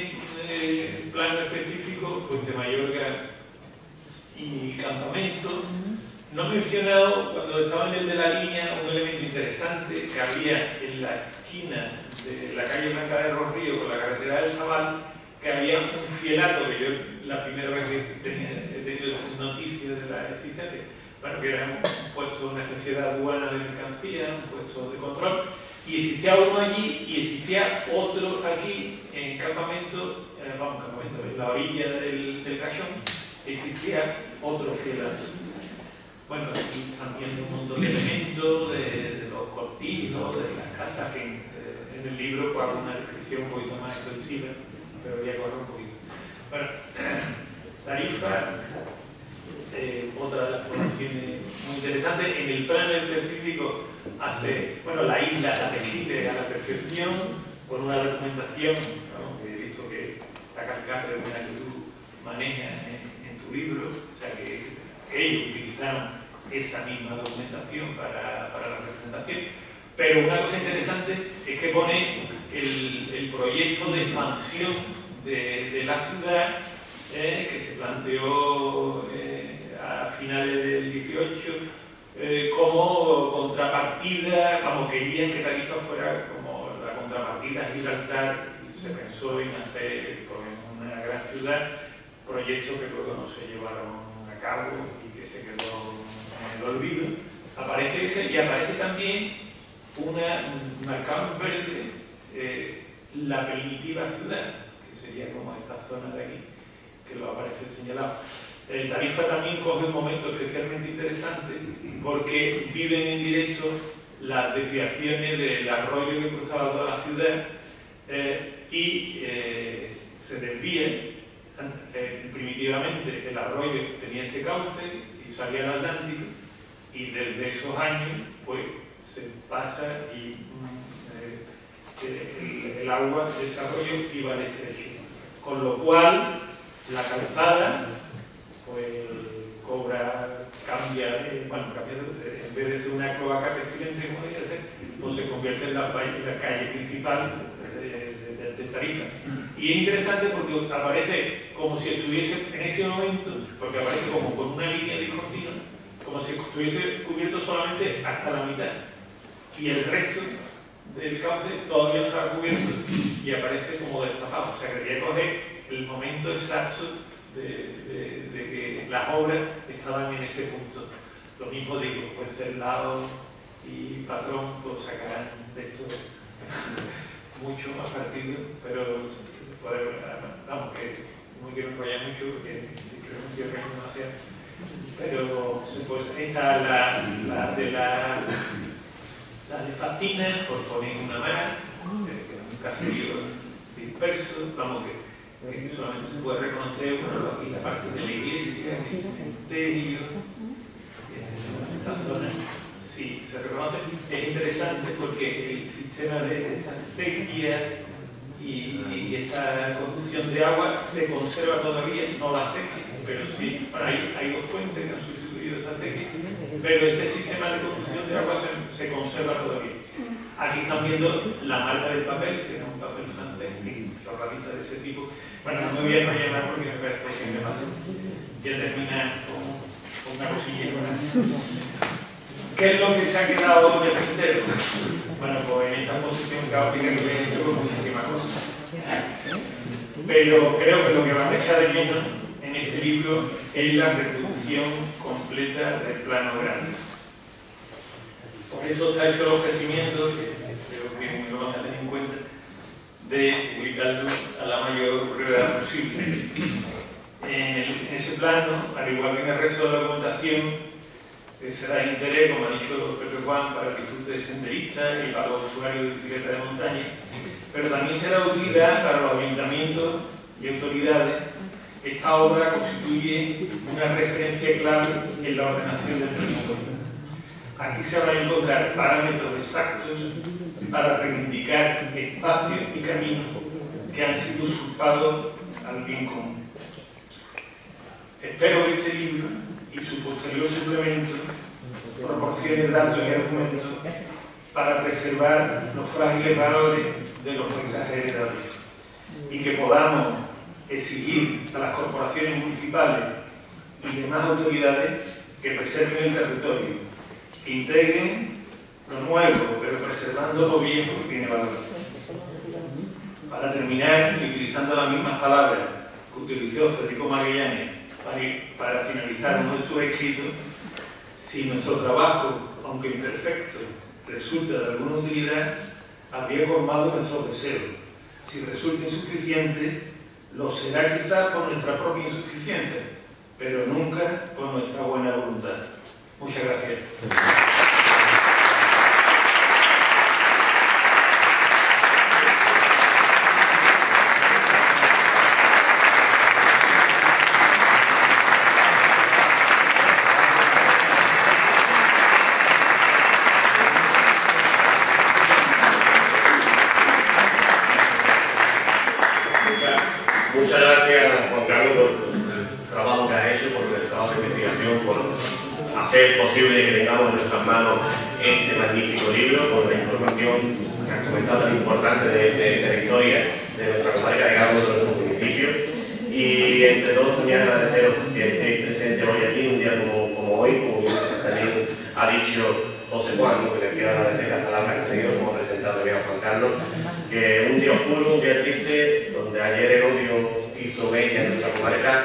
Speaker 4: un plano específico pues, de Mallorca y campamento. No he mencionado, cuando estaba en el de la línea, un elemento interesante que había en la esquina de la calle Blanca de los Ríos con la carretera del Zabal, que había un fielato, que yo la primera vez que he tenido noticias de la existencia. Bueno, que era un puesto, una especie de aduana de mercancía, un puesto de control, y existía uno allí y existía otro aquí en campamento, en la orilla del Cachón, existía otro fielato. Bueno, aquí están viendo un montón de elementos, de los cortijos, de las casas, en el libro pues, hago una descripción un poquito más extensiva, pero voy a correr un poquito. Bueno, Tarifa. Otra de las poblaciones muy interesantes. En el plano específico hace, la isla la describe a la perfección con una documentación, que he visto que está calcada de una que tú manejas en tu libro, o sea que ellos utilizaron esa misma documentación para la representación. Pero una cosa interesante es que pone el proyecto de expansión de la ciudad que se planteó a finales del 18 como contrapartida, querían que Tarifa fuera como la contrapartida a Gibraltar, y se pensó en hacer una gran ciudad, proyectos que luego no se llevaron a cabo y que se quedó en el olvido. Aparece ese y aparece también marcado en verde la primitiva ciudad, que sería como esta zona de aquí, que lo aparece señalado. Tarifa también coge un momento especialmente interesante porque viven en directo las desviaciones del arroyo que cruzaba toda la ciudad y se desvía. Primitivamente el arroyo tenía este cauce y salía al Atlántico, y desde esos años pues se pasa y el agua de ese arroyo iba al estrecho, con lo cual la calzada pues cambia, en vez de ser una cloaca pestilente como debía ser, pues se convierte en la calle principal de Tarifa. Y es interesante porque aparece como si estuviese en ese momento, porque aparece como con una línea discontinua, como si estuviese cubierto solamente hasta la mitad, y el resto del cauce todavía no estaba cubierto y aparece como destapado. O sea, quería coger el momento exacto de que las obras estaban en ese punto. Lo mismo digo, pues Cerlado y Patrón pues sacarán de esto mucho más partido, pero vamos, que no quiero enrollar mucho porque creo que quiero reír demasiado. Pero pues esta la de Fatina, por poner una más, que es un caserío disperso, vamos, que solamente se puede reconocer aquí la parte de la iglesia, el cementerio, esta zona, sí, se reconoce. Es interesante porque el sistema de acequia y esta conducción de agua se conserva todavía, no la acequia, pero sí, hay dos fuentes que han sustituido esta acequia, pero este sistema de conducción de agua se conserva todavía. Aquí están viendo la marca del papel, que es un papel francés, chorraditas de ese tipo. Bueno, no me voy a enrollar porque me parece que me pasa. Ya termina con una cosilla. ¿Qué es lo que se ha quedado del tintero? Bueno, pues en esta posición caótica que he hecho con muchísimas cosas. Pero creo que lo que va a dejar de lleno en este libro es la reproducción completa del plano grande. Por eso está hecho el ofrecimiento, que creo que lo van a tener en cuenta, de publicarlo a la mayor brevedad posible. En ese plano, al igual que en el resto de la documentación, será de interés, como ha dicho Pepe Juan, para el disfrute senderista y para los usuarios de bicicleta de montaña, pero también será de utilidad para los ayuntamientos y autoridades. Esta obra constituye una referencia clave en la ordenación del territorio. Aquí se van a encontrar parámetros exactos para reivindicar espacios y caminos que han sido usurpados al bien común. Espero que este libro y su posterior suplemento proporcione datos y argumentos para preservar los frágiles valores de los paisajes heredados y que podamos exigir a las corporaciones municipales y demás autoridades que preserven el territorio, que integren lo nuevo, pero preservando lo viejo que tiene valor. Para terminar, y utilizando las mismas palabras que utilizó Federico Magallanes para finalizar uno de sus escritos, si nuestro trabajo, aunque imperfecto, resulta de alguna utilidad, habría colmado nuestros deseos. Si resulta insuficiente, lo será quizás por nuestra propia insuficiencia, pero nunca por nuestra buena voluntad. Muchas gracias.
Speaker 1: Muchas gracias, Juan Carlos, por el trabajo que has hecho, por el trabajo de investigación, por hacer posible que tengamos en nuestras manos este magnífico libro, por la información que has comentado tan importante de la historia de nuestra comarca, de cada uno de nuestros municipios. Y entre todos también agradeceros que estéis presentes hoy aquí, un día como hoy, como también ha dicho José Juan, ¿no? Que le quiero agradecer las palabras que ha tenido como presentado bien a Juan Carlos, que un día oscuro, un día triste, donde ayer el odio hizo mella en nuestra comarca,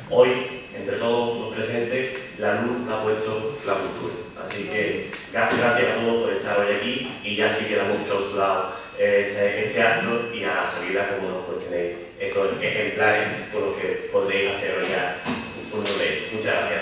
Speaker 1: hoy, entre todos los presentes, la luz la ha puesto la cultura. Así que gracias a todos por estar hoy aquí, y ya sí queda muy clausurado este acto, y a la salida, como no, pues tenéis estos ejemplares con los que podréis hacer ya un ley. Muchas gracias.